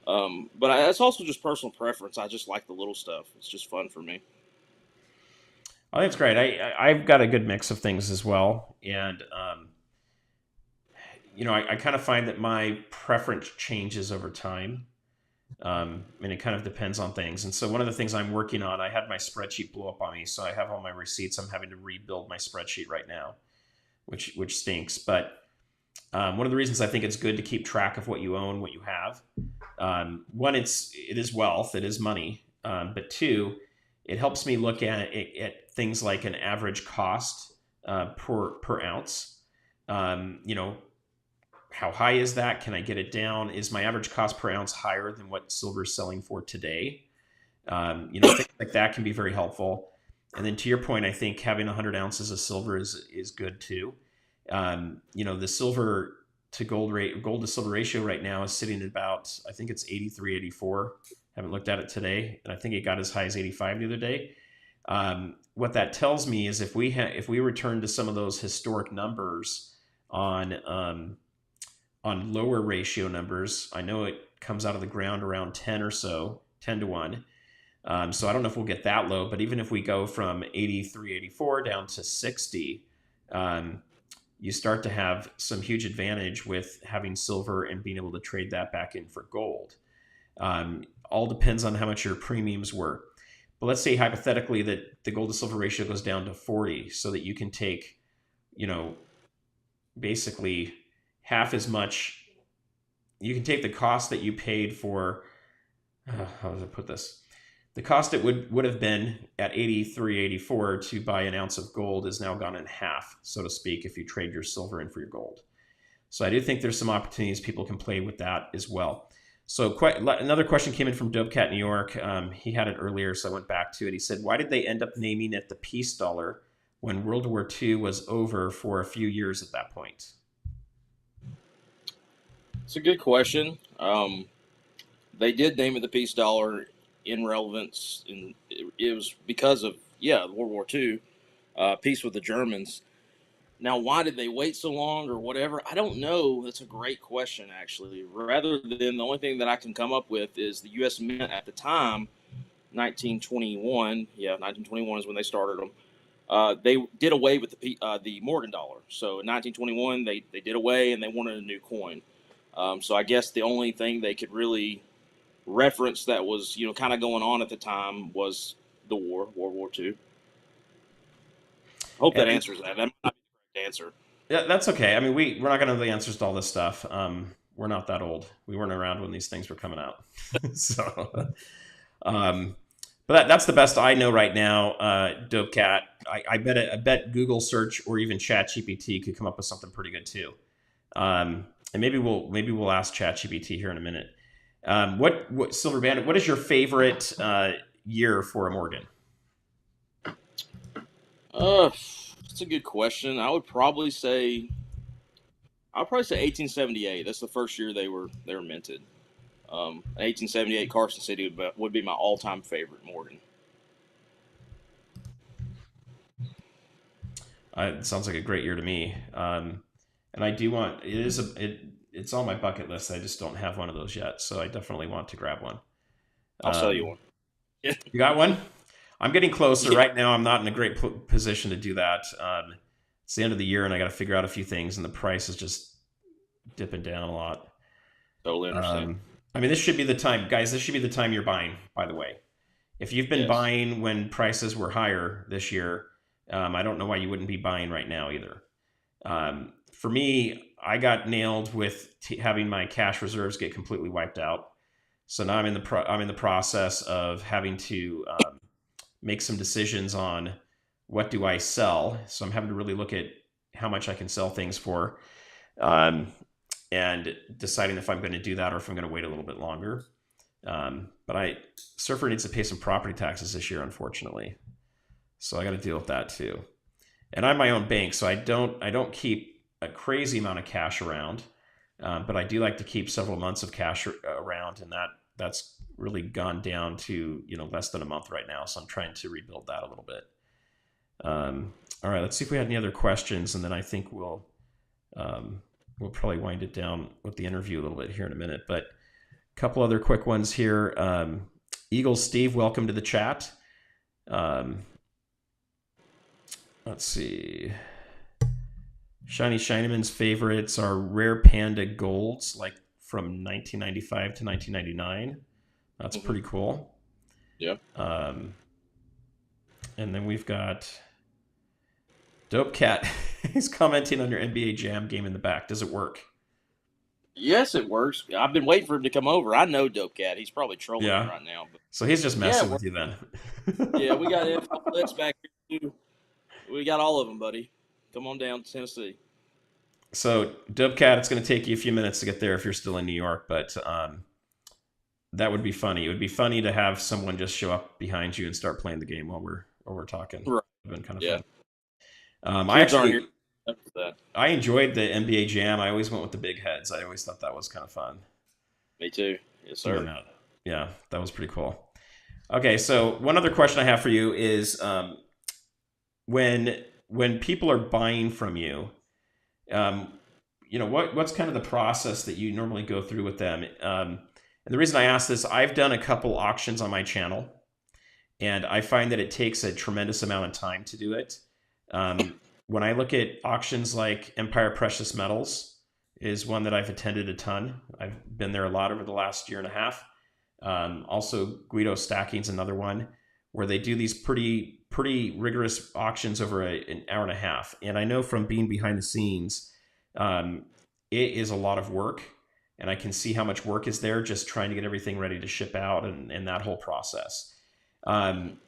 But it's also just personal preference. I just like the little stuff. It's just fun for me. Oh, that's great. I've got a good mix of things as well. And, I kind of find that my preference changes over time. And it kind of depends on things. And so one of the things I'm working on, I had my spreadsheet blow up on me. So I have all my receipts. I'm having to rebuild my spreadsheet right now, which stinks. But one of the reasons I think it's good to keep track of what you own, what you have. One, it is wealth, it is money. But two, it helps me look at things like an average cost per ounce. How high is that? Can I get it down? Is my average cost per ounce higher than what silver is selling for today? Things like that can be very helpful. And then to your point, I think having 100 ounces of silver is good too. The silver to gold to silver ratio right now is sitting at about, I think it's 83, 84. Haven't looked at it today, and I think it got as high as 85 the other day. What that tells me is if we return to some of those historic numbers on lower ratio numbers, I know it comes out of the ground around 10 or so, 10 to 1. So I don't know if we'll get that low, but even if we go from 83, 84 down to 60, um, you start to have some huge advantage with having silver and being able to trade that back in for gold. All depends on how much your premiums were. But let's say hypothetically that the gold to silver ratio goes down to 40 so that you can take, you know, basically half as much. You can take the cost that you paid for, how does I put this? The cost it would have been at 83, 84 to buy an ounce of gold is now gone in half, so to speak, if you trade your silver in for your gold. So I do think there's some opportunities people can play with that as well. So another question came in from Dopecat New York. He had it earlier, so I went back to it. He said, why did they end up naming it the peace dollar when World War II was over for a few years at that point? It's a good question. They did name it the peace dollar in relevance, and it was because of World War II, peace with the Germans. Now, why did they wait so long or whatever? I don't know. That's a great question, actually. Rather than the only thing that I can come up with is the U.S. Mint at the time, 1921. Yeah, 1921 is when they started them. They did away with the Morgan dollar. So in 1921, they did away and they wanted a new coin. So I guess the only thing they could really reference that was kind of going on at the time was the war, World War II. Hope that answers that. That might not be the correct answer. Yeah, that's okay. I mean, we're not going to know the answers to all this stuff. We're not that old. We weren't around when these things were coming out. So, but that's the best I know right now. Dope Cat. I bet Google search or even ChatGPT could come up with something pretty good too. And maybe we'll ask ChatGPT here in a minute. What Silver Bandit? What is your favorite year for a Morgan? That's a good question. I would probably say 1878. That's the first year they were minted. 1878 Carson City would be my all-time favorite Morgan. It sounds like a great year to me. And I do want it's on my bucket list. I just don't have one of those yet, so I definitely want to grab one. I'll sell you one. You got one? I'm getting closer. Right now, I'm not in a great position to do that. It's the end of the year, and I got to figure out a few things, and the price is just dipping down a lot. Totally understand. I mean, this should be the time, guys. This should be the time you're buying. By the way, if you've been buying when prices were higher this year, I don't know why you wouldn't be buying right now either. For me, I got nailed with having my cash reserves get completely wiped out. So now I'm in the process of having to make some decisions on what do I sell. So I'm having to really look at how much I can sell things for, and deciding if I'm going to do that or if I'm going to wait a little bit longer. But Surfer needs to pay some property taxes this year, unfortunately. So I got to deal with that too. And I'm my own bank, so I don't keep a crazy amount of cash around, but I do like to keep several months of cash around, and that's really gone down to less than a month right now. So I'm trying to rebuild that a little bit. All right, let's see if we had any other questions, and then I think we'll probably wind it down with the interview a little bit here in a minute. But a couple other quick ones here. Eagle Steve, welcome to the chat. Let's see. Shiny Shineman's favorites are Rare Panda Golds, like from 1995 to 1999. That's pretty cool. Yeah. And then we've got Dope Cat. He's commenting on your NBA Jam game in the back. Does it work? Yes, it works. I've been waiting for him to come over. I know Dope Cat. He's probably trolling me right now. But so he's just messing with you then. Yeah, we got Info back here too. We got all of them, buddy. Come on down to Tennessee. So, Dope Cat, it's going to take you a few minutes to get there if you're still in New York, but that would be funny. It would be funny to have someone just show up behind you and start playing the game while we're talking. Right. It's been kind of fun. I enjoyed the NBA Jam. I always went with the big heads. I always thought that was kind of fun. Me too. Yes, sir. Yeah, that was pretty cool. Okay, so one other question I have for you is when people are buying from you, what's kind of the process that you normally go through with them? And the reason I ask this, I've done a couple auctions on my channel, and I find that it takes a tremendous amount of time to do it. when I look at auctions like Empire Precious Metals is one that I've attended a ton. I've been there a lot over the last year and a half. Also, Guido Stacking's another one where they do these pretty rigorous auctions over an hour and a half. And I know from being behind the scenes, it is a lot of work, and I can see how much work is there just trying to get everything ready to ship out and that whole process. Um,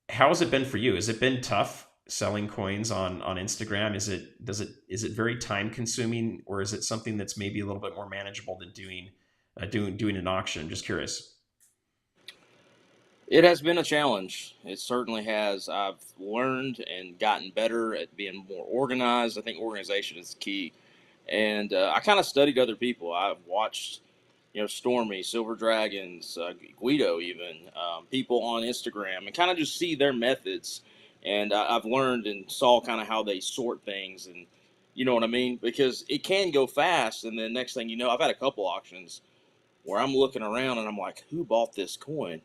how has it been for you? Has it been tough selling coins on Instagram? Is it very time consuming, or is it something that's maybe a little bit more manageable than doing an auction? Just curious. It has been a challenge. It certainly has. I've learned and gotten better at being more organized. I think organization is key. And I kind of studied other people. I've watched, Stormy, Silver Dragons, Guido, even people on Instagram, and kind of just see their methods. And I've learned and saw kind of how they sort things, and you know what I mean? Because it can go fast, and then next thing you know, I've had a couple auctions where I'm looking around and I'm like, who bought this coin?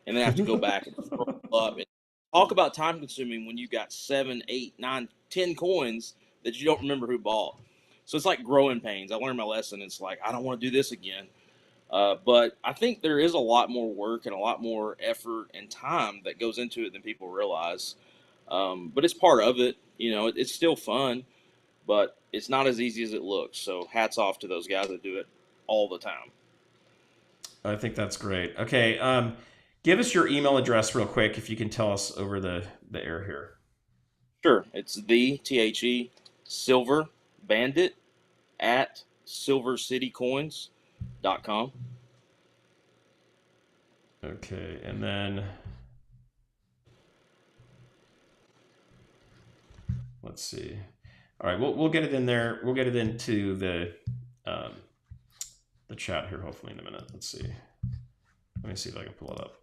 And then I have to go back and scroll up and talk about time consuming when you got 7, 8, 9, 10 coins that you don't remember who bought. So it's like growing pains. I learned my lesson. It's like, I don't want to do this again. But I think there is a lot more work and a lot more effort and time that goes into it than people realize. But it's part of it. It's still fun, but it's not as easy as it looks. So hats off to those guys that do it all the time. I think that's great. Okay, give us your email address real quick if you can tell us over the air here. Sure. It's the Silver Bandit at silvercitycoins.com. Okay, and then let's see. All right, we'll get it in there. We'll get it into the chat here hopefully in a minute. Let's see. Let me see if I can pull it up.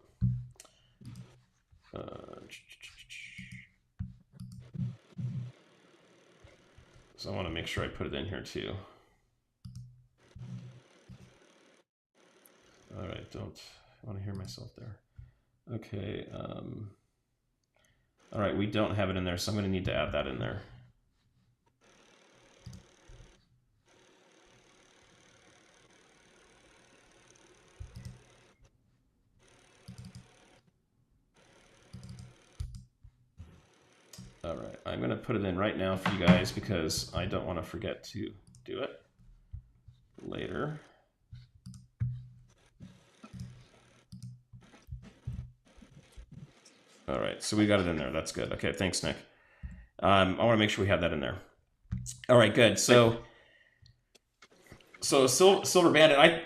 So I want to make sure I put it in here too. All right, don't want to hear myself there. Okay. All right, we don't have it in there, so I'm going to need to add that in there. All right, I'm going to put it in right now for you guys because I don't want to forget to do it later. All right, so we got it in there. That's good. Okay, thanks, Nick. I want to make sure we have that in there. All right, good. So Silver Bandit, I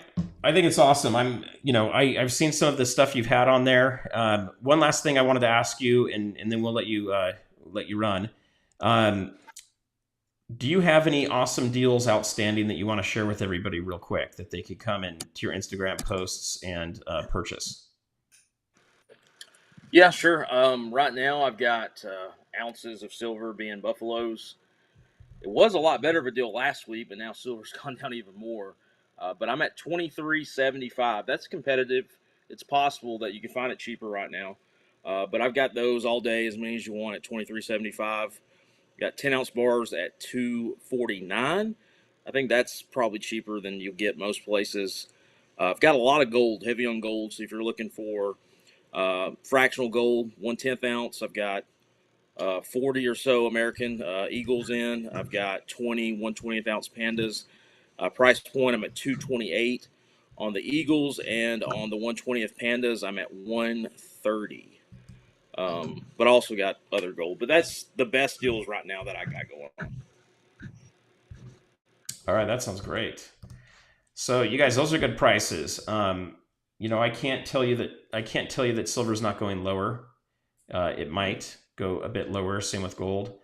think it's awesome. I've seen some of the stuff you've had on there. One last thing I wanted to ask you, and then we'll let you run. Do you have any awesome deals outstanding that you want to share with everybody real quick that they could come into your Instagram posts and purchase? Yeah, sure. Right now I've got ounces of silver being buffaloes. It was a lot better of a deal last week, but now silver's gone down even more. But I'm at 23.75. That's competitive. It's possible that you can find it cheaper right now. But I've got those all day, as many as you want, at 23.75. Got 10-ounce bars at 2.49. I think that's probably cheaper than you'll get most places. I've got a lot of gold, heavy on gold. So if you're looking for fractional gold, 1/10 ounce, I've got 40 or so American Eagles in. I've got 20 1/20th ounce pandas. Price point, I'm at 228 on the Eagles, and on the 1/20th pandas, I'm at 130. But I also got other gold. But that's the best deals right now that I got going on. All right, that sounds great. So you guys, those are good prices. I can't tell you that silver's not going lower. It might go a bit lower. Same with gold.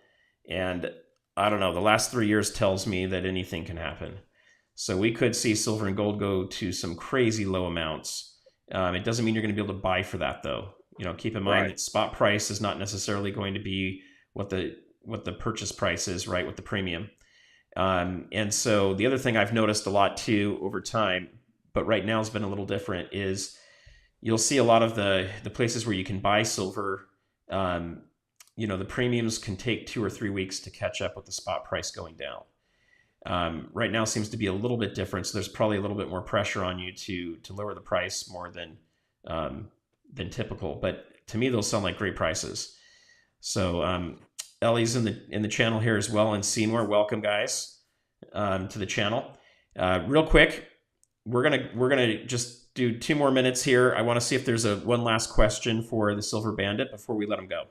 And I don't know. The last 3 years tells me that anything can happen. So we could see silver and gold go to some crazy low amounts. It doesn't mean you're going to be able to buy for that, though. Keep in mind that spot price is not necessarily going to be what the purchase price is, right, with the premium. And so the other thing I've noticed a lot too over time, but right now has been a little different, is you'll see a lot of the places where you can buy silver. the premiums can take 2 or 3 weeks to catch up with the spot price going down. Right now seems to be a little bit different, so there's probably a little bit more pressure on you to lower the price more than typical. But to me, those sound like great prices. So Ellie's in the channel here as well, and Seymour, welcome guys to the channel. Real quick, we're gonna just do 2 more minutes here. I want to see if there's one last question for the Silver Bandit before we let him go.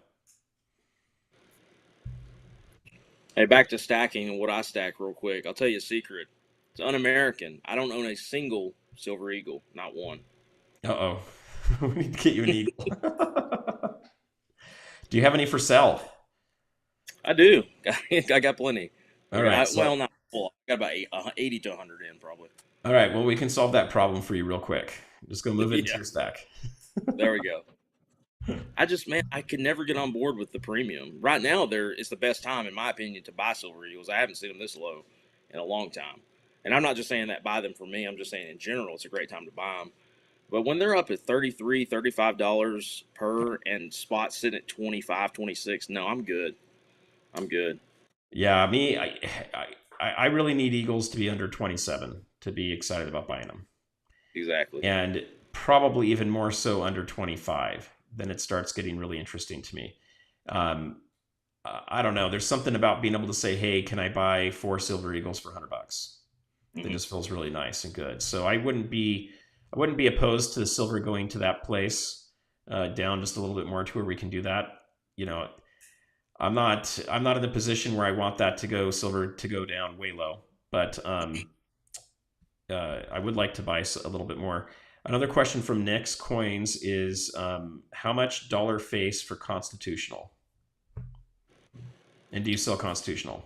Hey, back to stacking and what I stack real quick. I'll tell you a secret. It's un-American. I don't own a single Silver Eagle, not one. Uh-oh. We need to get you an eagle. Do you have any for sale? I do. I got plenty. All right. Well, not full. I got about 80 to 100 in probably. All right. Well, we can solve that problem for you real quick. Just go move it into your stack. There we go. I could never get on board with the premium. Right now, it's the best time, in my opinion, to buy Silver Eagles. I haven't seen them this low in a long time. And I'm not just saying that buy them for me. I'm just saying in general, it's a great time to buy them. But when they're up at $33, $35 per and spots sitting at 25, 26, no, I'm good. I'm good. Yeah, I really need Eagles to be under 27 to be excited about buying them. Exactly. And probably even more so under 25. Then it starts getting really interesting to me. I don't know. There's something about being able to say, hey, can I buy 4 Silver Eagles for $100? That just feels really nice and good. So I wouldn't be opposed to the silver going to that place, down just a little bit more to where we can do that. I'm not in the position where I want that silver to go down way low, but I would like to buy a little bit more. Another question from Nick's Coins is how much dollar face for constitutional? And do you sell constitutional?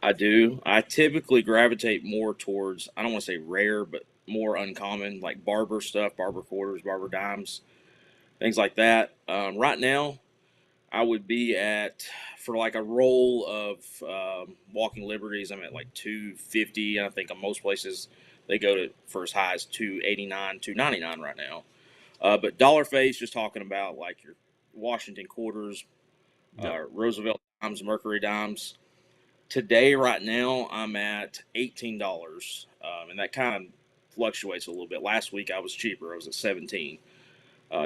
I do. I typically gravitate more towards, I don't want to say rare, but more uncommon, like barber stuff, barber quarters, barber dimes, things like that. Right now, I would be for like a roll of walking liberties, I'm at like 250. I think on most places they go to for as high as 289, 299 right now. But dollar face, just talking about like your Washington quarters, Roosevelt dimes, Mercury dimes. Today, right now, I'm at $18, and that kind of fluctuates a little bit. Last week I was cheaper; I was at 17.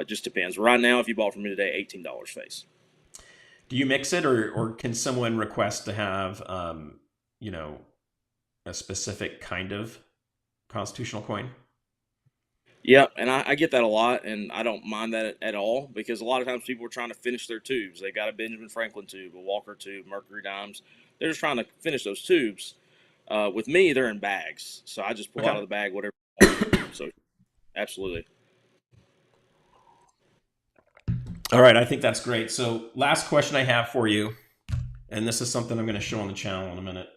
Just depends. Right now, if you bought from me today, $18 face. Do you mix it, or can someone request to have, a specific kind of constitutional coin? Yeah, and I get that a lot, and I don't mind that at all, because a lot of times people are trying to finish their tubes. They got a Benjamin Franklin tube, a Walker tube, Mercury dimes. They're just trying to finish those tubes. With me, they're in bags, so I just pull out of the bag whatever I want. So, absolutely. All right, I think that's great. So last question I have for you, and this is something I'm going to show on the channel in a minute.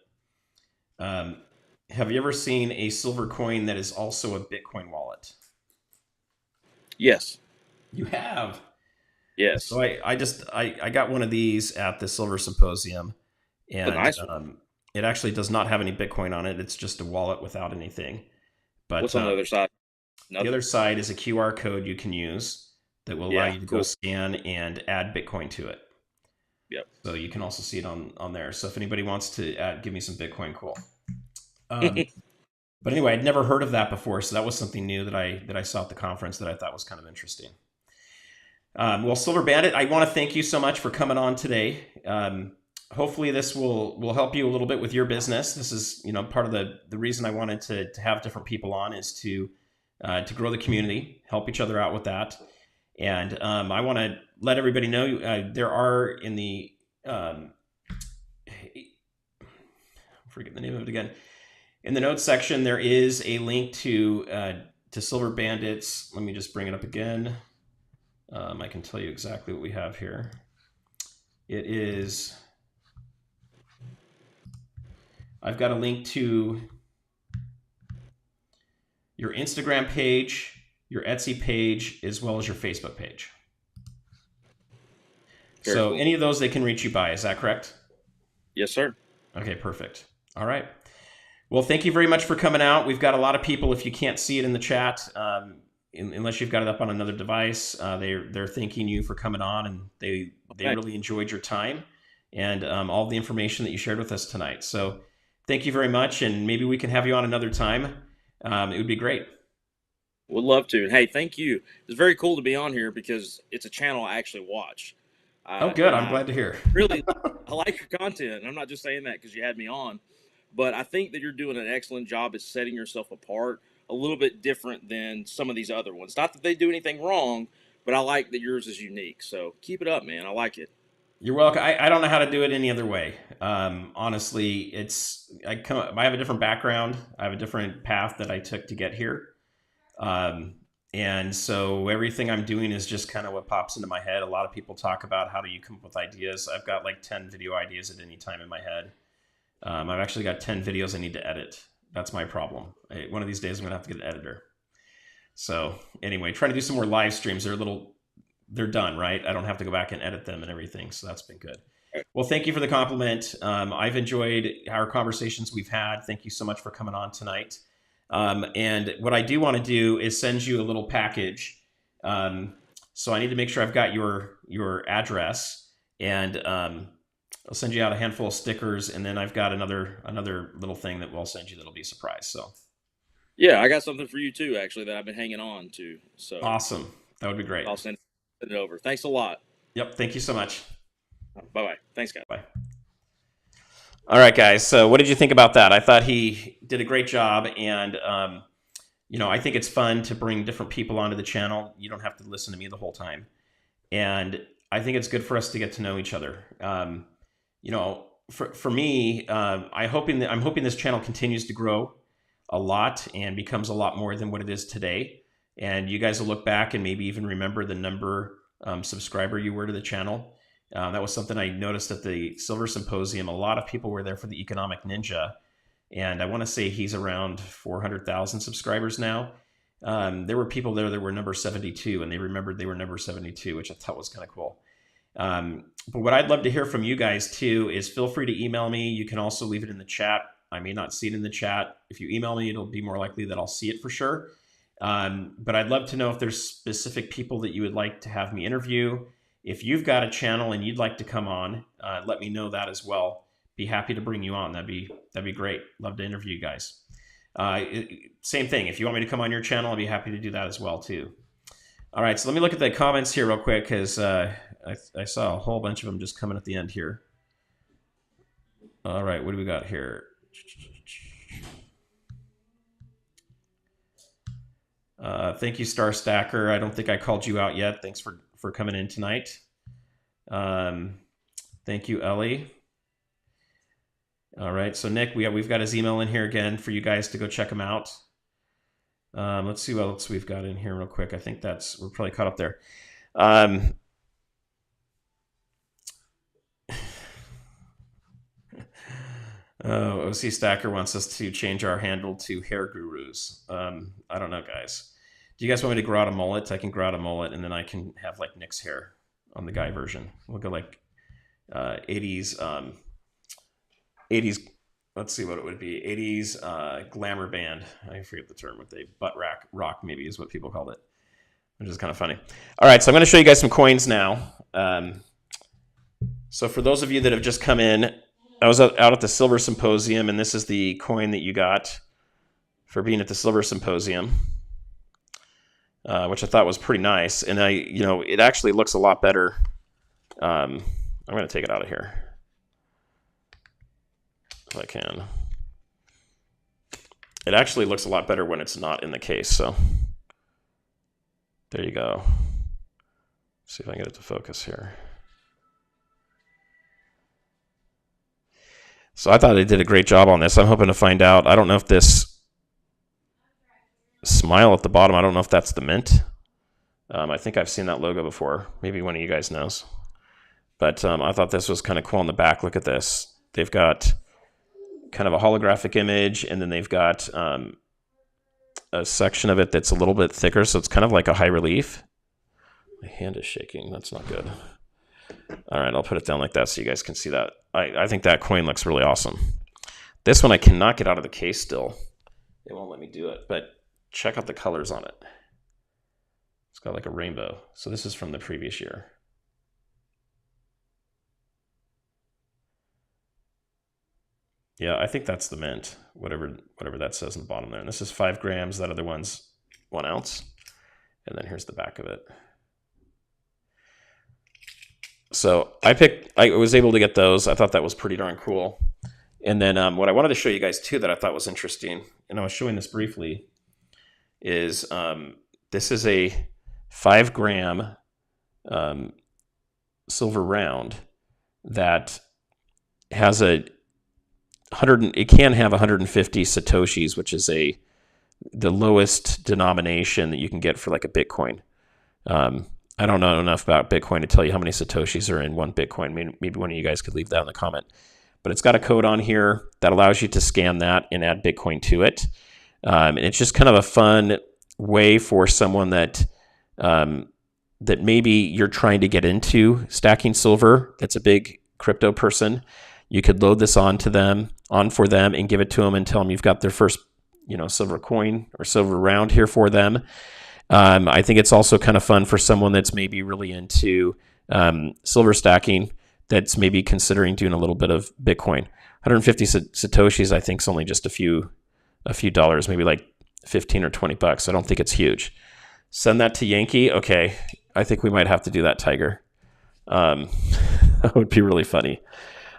Have you ever seen a silver coin that is also a Bitcoin wallet? Yes. You have? Yes. So I got one of these at the Silver Symposium, and nice it actually does not have any Bitcoin on it. It's just a wallet without anything. But what's on the other side? Nothing. The other side is a QR code you can use that will allow you to go scan and add Bitcoin to it. Yep. So you can also see it on there. So if anybody wants to give me some Bitcoin, cool. But anyway, I'd never heard of that before, so that was something new that I saw at the conference that I thought was kind of interesting. Well, Silver Bandit, I want to thank you so much for coming on today. Hopefully this will help you a little bit with your business. This is part of the reason I wanted to have different people on is to grow the community, help each other out with that. And I want to let everybody know there are in the forget the name of it again. In the notes section, there is a link to Silver Bandits. Let me just bring it up again. I can tell you exactly what we have here. It is. I've got a link to your Instagram page, your Etsy page, as well as your Facebook page. Very so cool. Any of those they can reach you by. Is that correct? Yes, sir. Okay, perfect. All right. Well, thank you very much for coming out. We've got a lot of people, if you can't see it in the chat, unless you've got it up on another device, they're thanking you for coming on, and they really enjoyed your time and all the information that you shared with us tonight. So thank you very much, and maybe we can have you on another time. It would be great. Would love to. And hey, thank you. It's very cool to be on here because it's a channel I actually watch. Oh, good. I'm glad to hear. Really, I like your content. And I'm not just saying that because you had me on, but I think that you're doing an excellent job at setting yourself apart, a little bit different than some of these other ones. Not that they do anything wrong, but I like that yours is unique. So keep it up, man. I like it. You're welcome. I don't know how to do it any other way. Honestly, I have a different background. I have a different path that I took to get here. And so everything I'm doing is just kind of what pops into my head. A lot of people talk about how do you come up with ideas. I've got like 10 video ideas at any time in my head. I've actually got 10 videos I need to edit. That's my problem. One of these days I'm going to have to get an editor. So anyway, trying to do some more live streams. They're done, right? I don't have to go back and edit them and everything. So that's been good. Well, thank you for the compliment. I've enjoyed our conversations we've had. Thank you so much for coming on tonight. And what I do want to do is send you a little package. So I need to make sure I've got your address, and I'll send you out a handful of stickers, and then I've got another little thing that we'll send you that'll be a surprise. So yeah, I got something for you too, actually, that I've been hanging on to. So awesome. That would be great. I'll send it over. Thanks a lot. Yep. Thank you so much. Bye-bye. Thanks, guys. Bye. All right, guys. So what did you think about that? I thought he did a great job. And, I think it's fun to bring different people onto the channel. You don't have to listen to me the whole time. And I think it's good for us to get to know each other. For me, I'm hoping this channel continues to grow a lot and becomes a lot more than what it is today. And you guys will look back and maybe even remember the number subscriber you were to the channel. That was something I noticed at the Silver Symposium. A lot of people were there for the Economic Ninja, and I want to say he's around 400,000 subscribers now. There were people there that were number 72, and they remembered they were number 72, which I thought was kind of cool. But what I'd love to hear from you guys too is feel free to email me. You can also leave it in the chat. I may not see it in the chat. If you email me, it'll be more likely that I'll see it for sure. But I'd love to know if there's specific people that you would like to have me interview. If you've got a channel and you'd like to come on, let me know that as well. Be happy to bring you on. That'd be great. Love to interview you guys. Same thing. If you want me to come on your channel, I'd be happy to do that as well too. All right, so let me look at the comments here real quick because I saw a whole bunch of them just coming at the end here. All right, what do we got here? Thank you, Star Stacker. I don't think I called you out yet. Thanks for coming in tonight. Thank you, Ellie. All right, so Nick, we've got his email in here again for you guys to go check him out. Let's see what else we've got in here real quick. I think we're probably caught up there. OC Stacker wants us to change our handle to Hair Gurus. I don't know, guys. Do you guys want me to grow out a mullet? I can grow out a mullet, and then I can have like Nick's hair on the guy version. We'll go like 80s. 80s. Let's see what it would be. 80s glamour band. I forget the term. What they butt rock maybe is what people called it, which is kind of funny. All right, so I'm going to show you guys some coins now. So for those of you that have just come in, I was out at the Silver Symposium, and this is the coin that you got for being at the Silver Symposium, which I thought was pretty nice. And it actually looks a lot better. I'm going to take it out of here if I can. It actually looks a lot better when it's not in the case. So there you go. See if I can get it to focus here. So I thought they did a great job on this. I'm hoping to find out. I don't know if this smile at the bottom, I don't know if that's the Mint. I think I've seen that logo before. Maybe one of you guys knows. But I thought this was kind of cool on the back. Look at this. They've got kind of a holographic image, and then they've got a section of it that's a little bit thicker, so it's kind of like a high relief. My hand is shaking. That's not good. All right, I'll put it down like that so you guys can see that. I think that coin looks really awesome. This one I cannot get out of the case still. It won't let me do it, but check out the colors on it. It's got like a rainbow. So this is from the previous year. Yeah, I think that's the mint, whatever that says on the bottom there. And this is 5 grams. That other one's 1 ounce. And then here's the back of it. So I was able to get those. I thought that was pretty darn cool. And then what I wanted to show you guys too that I thought was interesting, and I was showing this briefly, is this is a 5 gram silver round that has it can have 150 satoshis, which is the lowest denomination that you can get for like a Bitcoin. I don't know enough about Bitcoin to tell you how many satoshis are in one Bitcoin. Maybe one of you guys could leave that in the comment. But it's got a code on here that allows you to scan that and add Bitcoin to it. And it's just kind of a fun way for someone that maybe you're trying to get into stacking silver, that's a big crypto person. You could load this on for them and give it to them and tell them you've got their first, silver coin or silver round here for them. I think it's also kind of fun for someone that's maybe really into silver stacking, that's maybe considering doing a little bit of Bitcoin. 150 satoshis, I think, is only just a few dollars, maybe like 15 or 20 bucks. I don't think it's huge. Send that to Yankee. Okay, I think we might have to do that, Tiger. That would be really funny.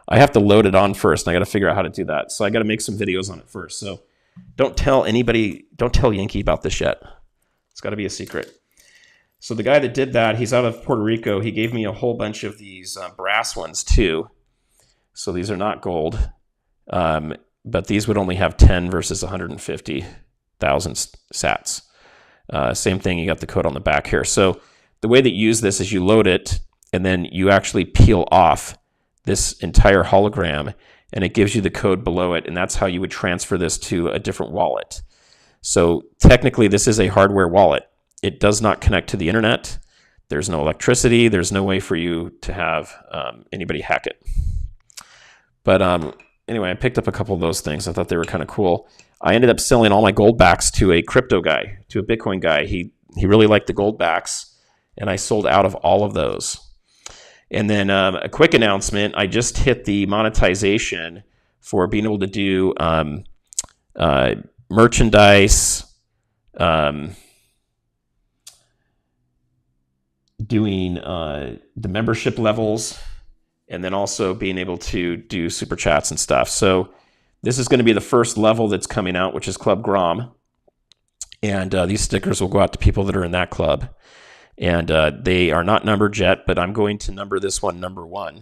I have to load it on first, and I got to figure out how to do that. So I got to make some videos on it first. So don't tell Yankee about this yet. It's got to be a secret. So the guy that did that, he's out of Puerto Rico. He gave me a whole bunch of these brass ones too. So these are not gold, but these would only have 10 versus 150,000 sats. Same thing, you got the code on the back here. So the way that you use this is you load it, and then you actually peel off this entire hologram, and it gives you the code below it, and that's how you would transfer this to a different wallet. So technically, this is a hardware wallet. It does not connect to the internet. There's no electricity. There's no way for you to have anybody hack it. But anyway, I picked up a couple of those things. I thought they were kind of cool. I ended up selling all my gold backs to a crypto guy, to a Bitcoin guy. He really liked the gold backs, and I sold out of all of those. And then a quick announcement, I just hit the monetization for being able to do merchandise, doing the membership levels, and then also being able to do super chats and stuff. So this is going to be the first level that's coming out, which is Club Grom. And these stickers will go out to people that are in that club. And they are not numbered yet, but I'm going to number this one number 1.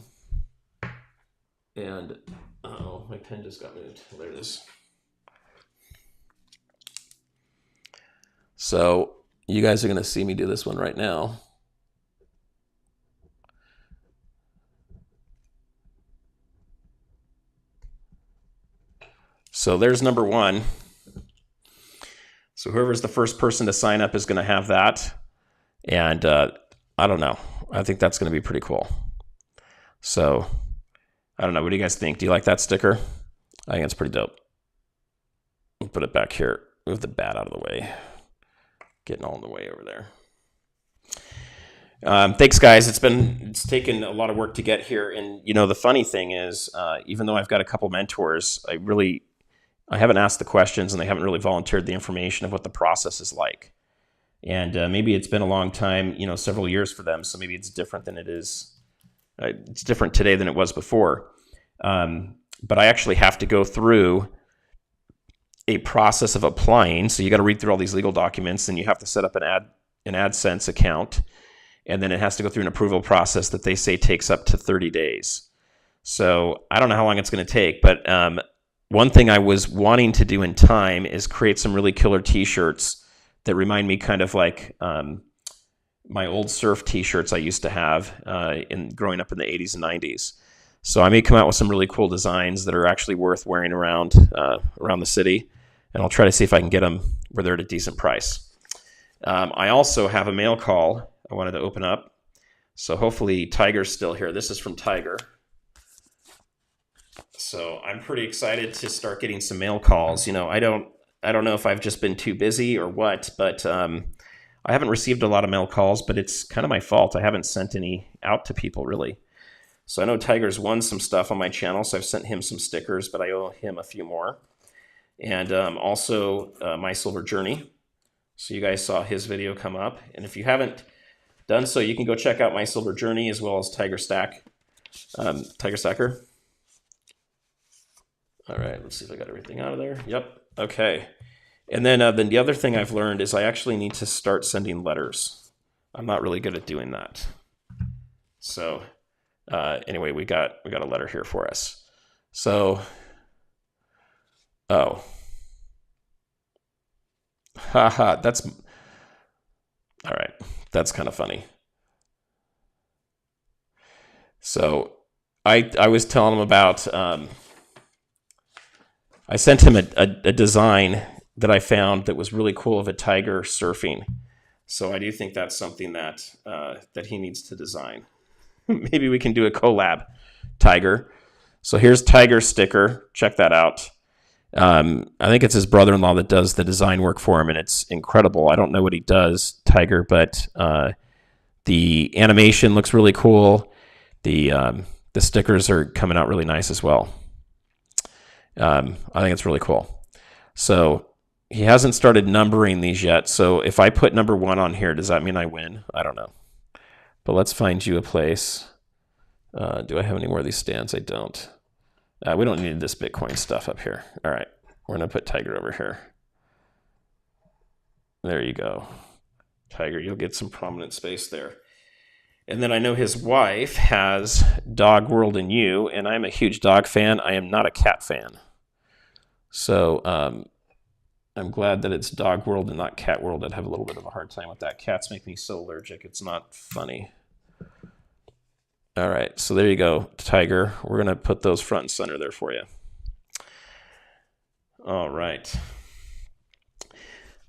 And, my pen just got moved. There it is. So you guys are going to see me do this one right now. So there's number 1. So whoever's the first person to sign up is going to have that. And I don't know. I think that's going to be pretty cool. So I don't know. What do you guys think? Do you like that sticker? I think it's pretty dope. We'll put it back here. Move the bat out of the way. Getting all in the way over there. Thanks, guys. It's taken a lot of work to get here. And, the funny thing is, even though I've got a couple mentors, I haven't asked the questions, and they haven't really volunteered the information of what the process is like. And maybe it's been a long time, several years for them. So maybe it's different than it is. It's different today than it was before. But I actually have to go through a process of applying. So you got to read through all these legal documents, and you have to set up an AdSense account. And then it has to go through an approval process that they say takes up to 30 days. So I don't know how long it's going to take. But one thing I was wanting to do in time is create some really killer t-shirts that remind me kind of like my old surf t-shirts I used to have growing up in the 80s and 90s. So I may come out with some really cool designs that are actually worth wearing around the city, and I'll try to see if I can get them where they're at a decent price. I also have a mail call I wanted to open up. So hopefully Tiger's still here. This is from Tiger. So I'm pretty excited to start getting some mail calls. I don't know if I've just been too busy or what, but I haven't received a lot of mail calls, but it's kind of my fault. I haven't sent any out to people really. So I know Tiger's won some stuff on my channel, so I've sent him some stickers, but I owe him a few more. And also My Silver Journey. So you guys saw his video come up. And if you haven't done so, you can go check out My Silver Journey as well as Tiger Stacker. All right, let's see if I got everything out of there. Yep, okay. And then the other thing I've learned is I actually need to start sending letters. I'm not really good at doing that. So anyway, we got a letter here for us. So, oh. Haha, that's, all right, that's kind of funny. So I was telling him about, I sent him a design that I found that was really cool of a tiger surfing. So I do think that's something that that he needs to design. Maybe we can do a collab, Tiger. So here's Tiger's sticker. Check that out. I think it's his brother-in-law that does the design work for him, and it's incredible. I don't know what he does, Tiger, but the animation looks really cool. The stickers are coming out really nice as well. I think it's really cool. So he hasn't started numbering these yet. So if I put number 1 on here, does that mean I win? I don't know. But let's find you a place. Do I have any more of these stands? I don't. We don't need this Bitcoin stuff up here. All right. We're going to put Tiger over here. There you go. Tiger, you'll get some prominent space there. And then I know his wife has Dog World and You, and I'm a huge dog fan. I am not a cat fan. So I'm glad that it's Dog World and not Cat World. I'd have a little bit of a hard time with that. Cats make me so allergic. It's not funny. All right, so there you go, Tiger. We're going to put those front and center there for you. All right.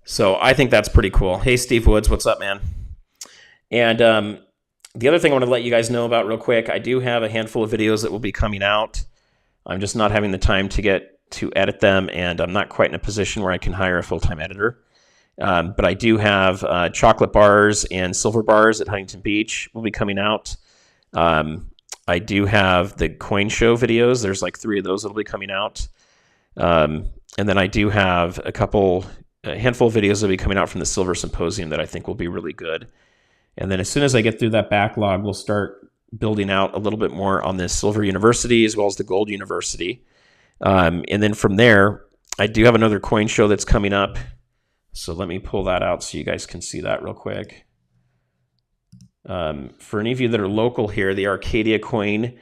So I think that's pretty cool. Hey, Steve Woods, what's up, man? And the other thing I want to let you guys know about real quick, I do have a handful of videos that will be coming out. I'm just not having the time to get to edit them, and I'm not quite in a position where I can hire a full-time editor. But I do have chocolate bars and silver bars at Huntington Beach will be coming out. I do have the coin show videos. There's like 3 of those that'll be coming out. And then I do have a handful of videos that'll be coming out from the Silver Symposium that I think will be really good. And then as soon as I get through that backlog, we'll start building out a little bit more on this Silver University as well as the Gold University. And then from there, I do have another coin show that's coming up. So let me pull that out so you guys can see that real quick. For any of you that are local here, the Arcadia Coin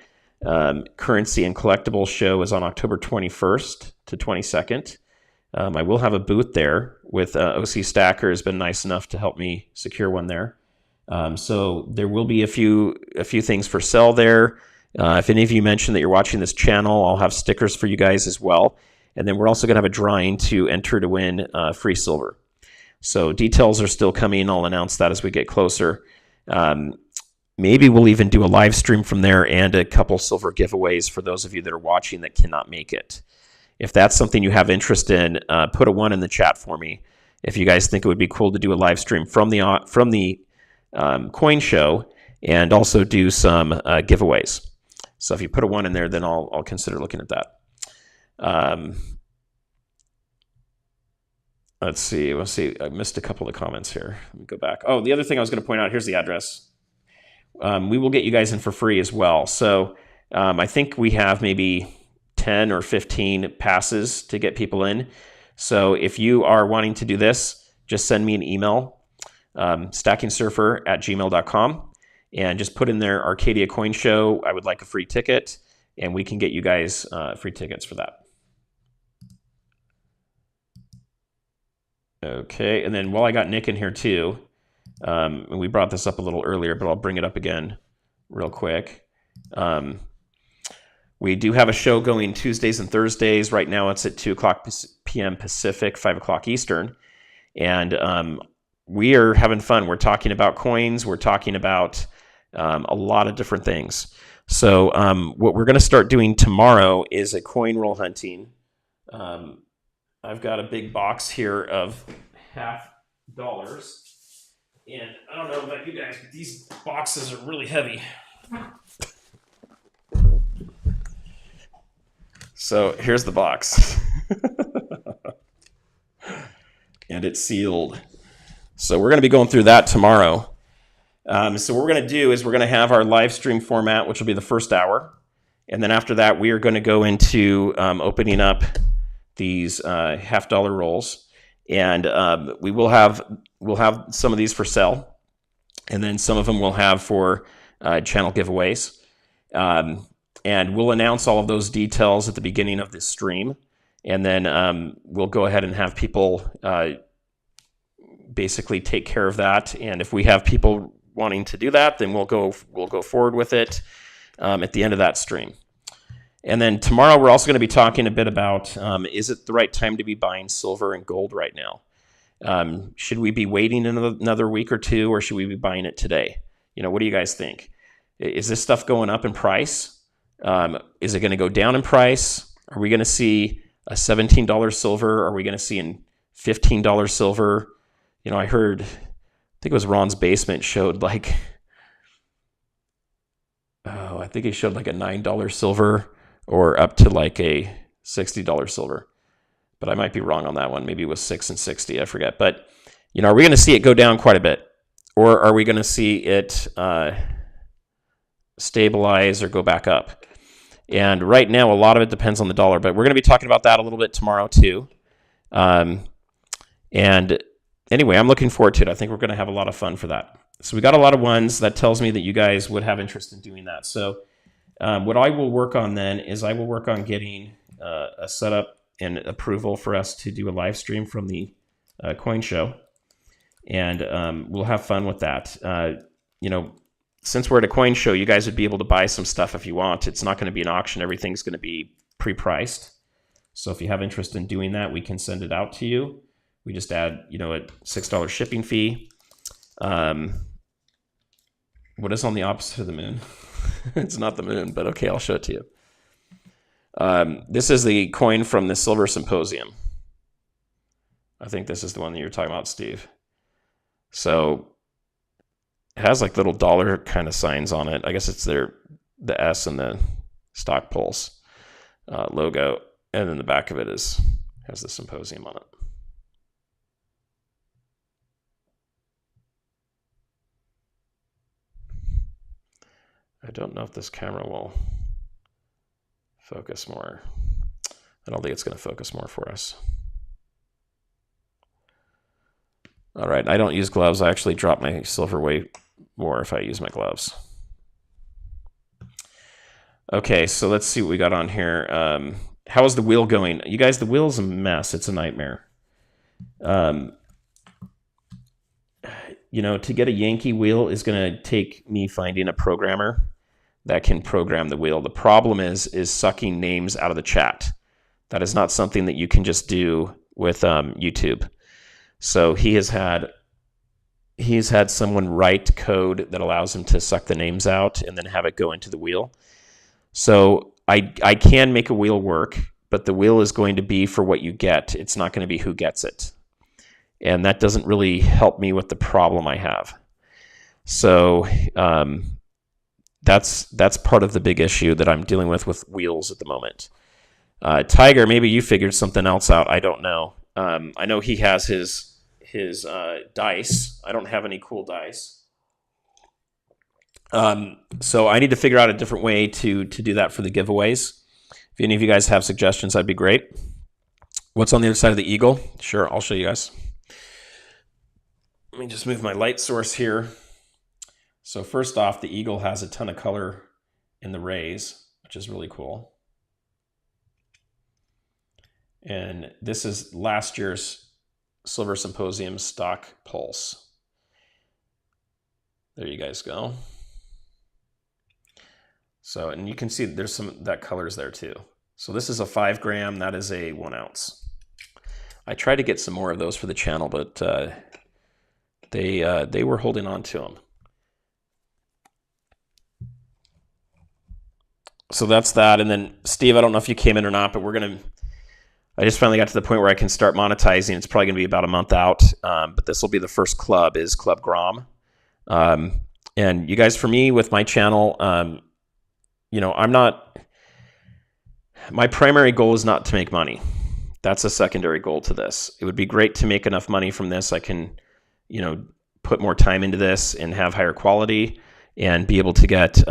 Currency and Collectibles show is on October 21st to 22nd. I will have a booth there with OC Stacker has been nice enough to help me secure one there. So there will be a few things for sale there. If any of you mention that you're watching this channel, I'll have stickers for you guys as well. And then we're also going to have a drawing to enter to win free silver. So details are still coming. I'll announce that as we get closer. Maybe we'll even do a live stream from there and a couple silver giveaways for those of you that are watching that cannot make it. If that's something you have interest in, put a 1 in the chat for me. If you guys think it would be cool to do a live stream from the coin show and also do some giveaways. So if you put a 1 in there, then I'll consider looking at that. Let's see. I missed a couple of comments here. Let me go back. Oh, the other thing I was going to point out, here's the address. We will get you guys in for free as well. So I think we have maybe 10 or 15 passes to get people in. So if you are wanting to do this, just send me an email, stackingsurfer@gmail.com, and just put in there Arcadia Coin Show. I would like a free ticket, and we can get you guys free tickets for that. Okay, and then while I got Nick in here too, we brought this up a little earlier, but I'll bring it up again real quick. We do have a show going Tuesdays and Thursdays. Right now it's at 2 o'clock p.m. Pacific, 5 o'clock Eastern. And we are having fun. We're talking about coins. We're talking about a lot of different things. So what we're going to start doing tomorrow is a coin roll hunting. I've got a big box here of $50. And I don't know about you guys, but these boxes are really heavy. So here's the box. And it's sealed. So we're going to be going through that tomorrow. So what we're going to do is we're going to have our live stream format, which will be the first hour. And then after that, we are going to go into opening up these $50 rolls. And we'll have some of these for sale. And then some of them we'll have for channel giveaways. And we'll announce all of those details at the beginning of this stream. And then we'll go ahead and have people basically take care of that. And if we have people wanting to do that, then we'll go forward with it at the end of that stream. And then tomorrow we're also going to be talking a bit about is it the right time to be buying silver and gold right now? Should we be waiting another week or two, or should we be buying it today? What do you guys think? Is this stuff going up in price? Is it going to go down in price? Are we going to see a $17 silver? Are we going to see a $15 silver? I heard, I think it was Ron's Basement showed I think he showed like a $9 silver or up to like a $60 silver. But I might be wrong on that one. Maybe it was 6 and 60, I forget. But, are we going to see it go down quite a bit? Or are we going to see it stabilize or go back up? And right now, a lot of it depends on the dollar. But we're going to be talking about that a little bit tomorrow too. And anyway, I'm looking forward to it. I think we're going to have a lot of fun for that. So we got a lot of ones. That tells me that you guys would have interest in doing that. So what I will work on then is I will work on getting a setup and approval for us to do a live stream from the coin show. And we'll have fun with that. Since we're at a coin show, you guys would be able to buy some stuff if you want. It's not going to be an auction. Everything's going to be pre-priced. So if you have interest in doing that, we can send it out to you. We just add, a $6 shipping fee. What is on the opposite of the moon? It's not the moon, but okay, I'll show it to you. This is the coin from the Silver Symposium. I think this is the one that you're talking about, Steve. So it has like little dollar kind of signs on it. I guess it's the S and the stock pulse logo. And then the back of it has the symposium on it. I don't know if this camera will focus more. I don't think it's going to focus more for us. All right, I don't use gloves. I actually drop my silver way more if I use my gloves. Okay, so let's see what we got on here. How is the wheel going? You guys, the wheel's a mess. It's a nightmare. To get a Yankee wheel is going to take me finding a programmer that can program the wheel. The problem is sucking names out of the chat. That is not something that you can just do with YouTube. So he's had someone write code that allows him to suck the names out and then have it go into the wheel. So I can make a wheel work, but the wheel is going to be for what you get. It's not going to be who gets it. And that doesn't really help me with the problem I have. So that's part of the big issue that I'm dealing with wheels at the moment. Tiger, maybe you figured something else out. I don't know. I know he has his dice. I don't have any cool dice. So I need to figure out a different way to do that for the giveaways. If any of you guys have suggestions, that'd be great. What's on the other side of the eagle? Sure, I'll show you guys. Let me just move my light source here. So first off, the eagle has a ton of color in the rays, which is really cool. And this is last year's Silver Symposium stock pulse. There you guys go. So, and you can see there's that color's there too. So this is a 5 gram, that is a 1 ounce. I tried to get some more of those for the channel, but they were holding on to them. So that's that. And then Steve, I don't know if you came in or not, but we're gonna I just finally got to the point where I can start monetizing. It's probably going to be about a month out, but this will be the first club, is Club Grom. And you guys, for me, with my channel, my primary goal is not to make money. That's a secondary goal to this. It would be great to make enough money from this. I can, put more time into this and have higher quality and be able to get,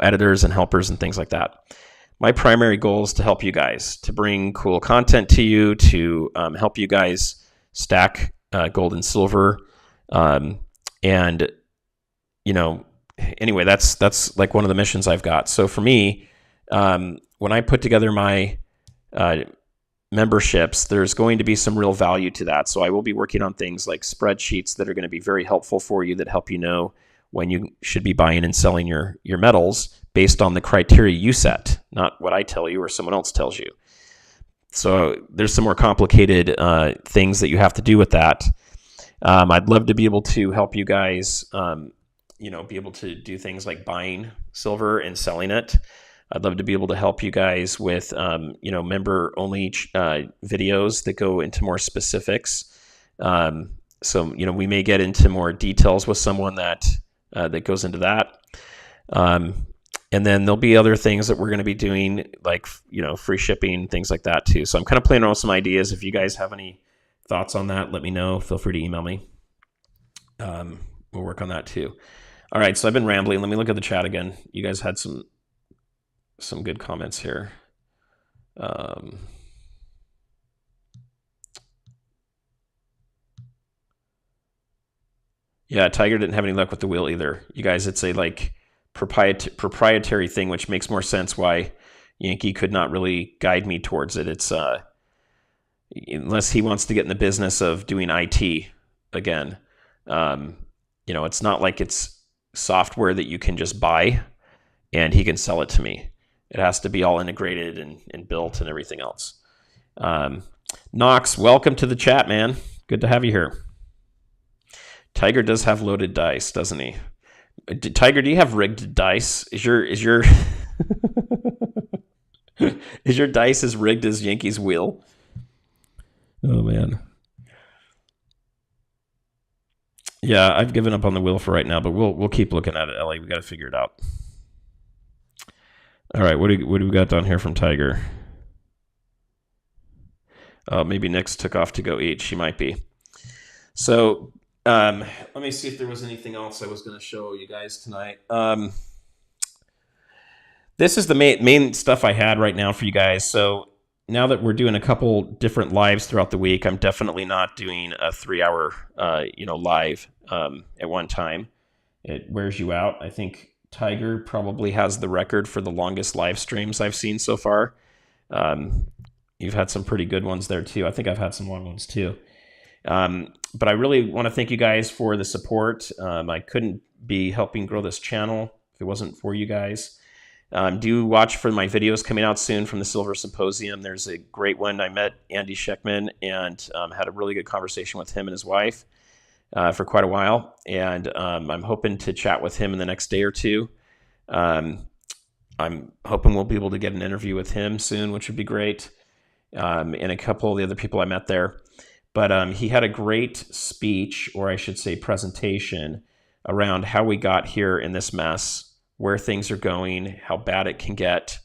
editors and helpers and things like that. My primary goal is to help you guys, to bring cool content to you, to help you guys stack gold and silver. Anyway, that's like one of the missions I've got. So for me, when I put together my memberships, there's going to be some real value to that. So I will be working on things like spreadsheets that are going to be very helpful for you, that help you know when you should be buying and selling your metals based on the criteria you set, not what I tell you or someone else tells you. So there's some more complicated things that you have to do with that. I'd love to be able to help you guys, be able to do things like buying silver and selling it. I'd love to be able to help you guys with, member-only videos that go into more specifics. So we may get into more details with someone that goes into that. And then there'll be other things that we're going to be doing, like, free shipping, things like that too. So I'm kind of playing around with some ideas. If you guys have any thoughts on that, let me know. Feel free to email me. We'll work on that too. All right, so I've been rambling. Let me look at the chat again. You guys had some good comments here. Yeah, Tiger didn't have any luck with the wheel either. You guys, it's a proprietary thing, which makes more sense why Yankee could not really guide me towards it. It's unless he wants to get in the business of doing IT again. It's not like it's software that you can just buy and he can sell it to me. It has to be all integrated and built and everything else. Knox, welcome to the chat, man. Good to have you here. Tiger does have loaded dice, doesn't he? Tiger, do you have rigged dice? Is your is your dice as rigged as Yankee's wheel? Oh man. Yeah, I've given up on the wheel for right now, but we'll keep looking at it, Ellie. We got to figure it out. All right, what do we got down here from Tiger? Maybe Nick's took off to go eat. She might be. So let me see if there was anything else I was going to show you guys tonight. This is the main stuff I had right now for you guys. So now that we're doing a couple different lives throughout the week, I'm definitely not doing a 3-hour, live at one time. It wears you out. I think Tiger probably has the record for the longest live streams I've seen so far. You've had some pretty good ones there too. I think I've had some long ones too. But I really want to thank you guys for the support. I couldn't be helping grow this channel if it wasn't for you guys. Do watch for my videos coming out soon from the Silver Symposium. There's a great one. I met Andy Schectman and had a really good conversation with him and his wife for quite a while. And I'm hoping to chat with him in the next day or two. I'm hoping we'll be able to get an interview with him soon, which would be great. And a couple of the other people I met there. But he had a great speech, or I should say presentation, around how we got here in this mess, where things are going, how bad it can get,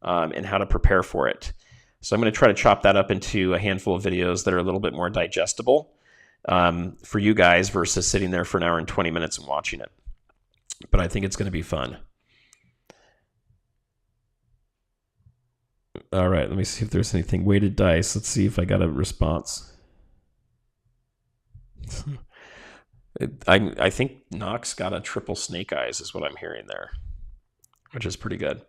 and how to prepare for it. So I'm going to try to chop that up into a handful of videos that are a little bit more digestible for you guys versus sitting there for an hour and 20 minutes and watching it. But I think it's going to be fun. All right, let me see if there's anything. Weighted dice. Let's see if I got a response. I think Knox got a triple snake eyes is what I'm hearing there, which is pretty good.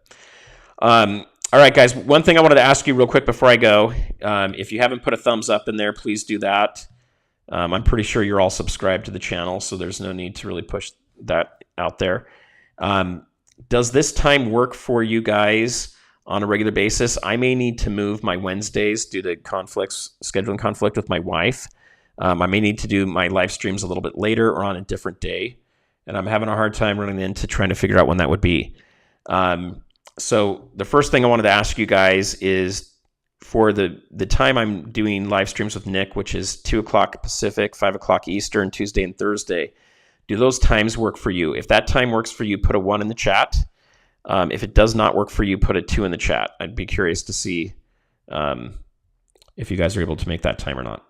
All right, guys, one thing I wanted to ask you real quick before I go. If you haven't put a thumbs up in there, please do that. I'm pretty sure you're all subscribed to the channel, so there's no need to really push that out there. Does this time work for you guys on a regular basis? I may need to move my Wednesdays due to scheduling conflict with my wife. I may need to do my live streams a little bit later or on a different day, and I'm having a hard time running into trying to figure out when that would be. So the first thing I wanted to ask you guys is, for the time I'm doing live streams with Nick, which is 2 o'clock Pacific, 5 o'clock Eastern, Tuesday and Thursday. Do those times work for you? If that time works for you, put a 1 in the chat. If it does not work for you, put a 2 in the chat. I'd be curious to see if you guys are able to make that time or not.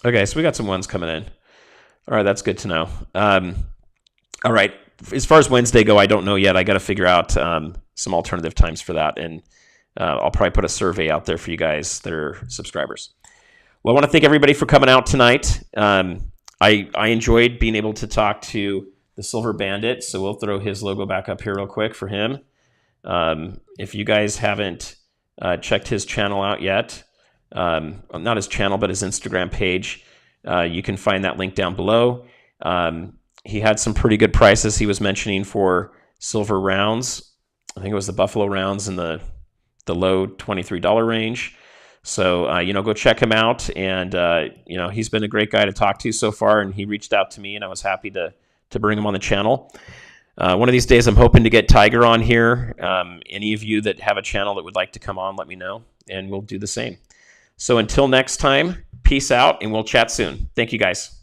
Okay, so we got some ones coming in. All right, that's good to know. All right, as far as Wednesday go, I don't know yet. I got to figure out some alternative times for that, and I'll probably put a survey out there for you guys that are subscribers. Well, I want to thank everybody for coming out tonight. I enjoyed being able to talk to the Silver Bandit, so we'll throw his logo back up here real quick for him. If you guys haven't checked his channel out yet, not his channel, but his Instagram page, you can find that link down below. He had some pretty good prices he was mentioning for silver rounds. I think it was the Buffalo rounds in the low $23 range. So, go check him out. And, he's been a great guy to talk to so far. And he reached out to me, and I was happy to bring him on the channel. One of these days, I'm hoping to get Tiger on here. Any of you that have a channel that would like to come on, let me know, and we'll do the same. So until next time, peace out, and we'll chat soon. Thank you, guys.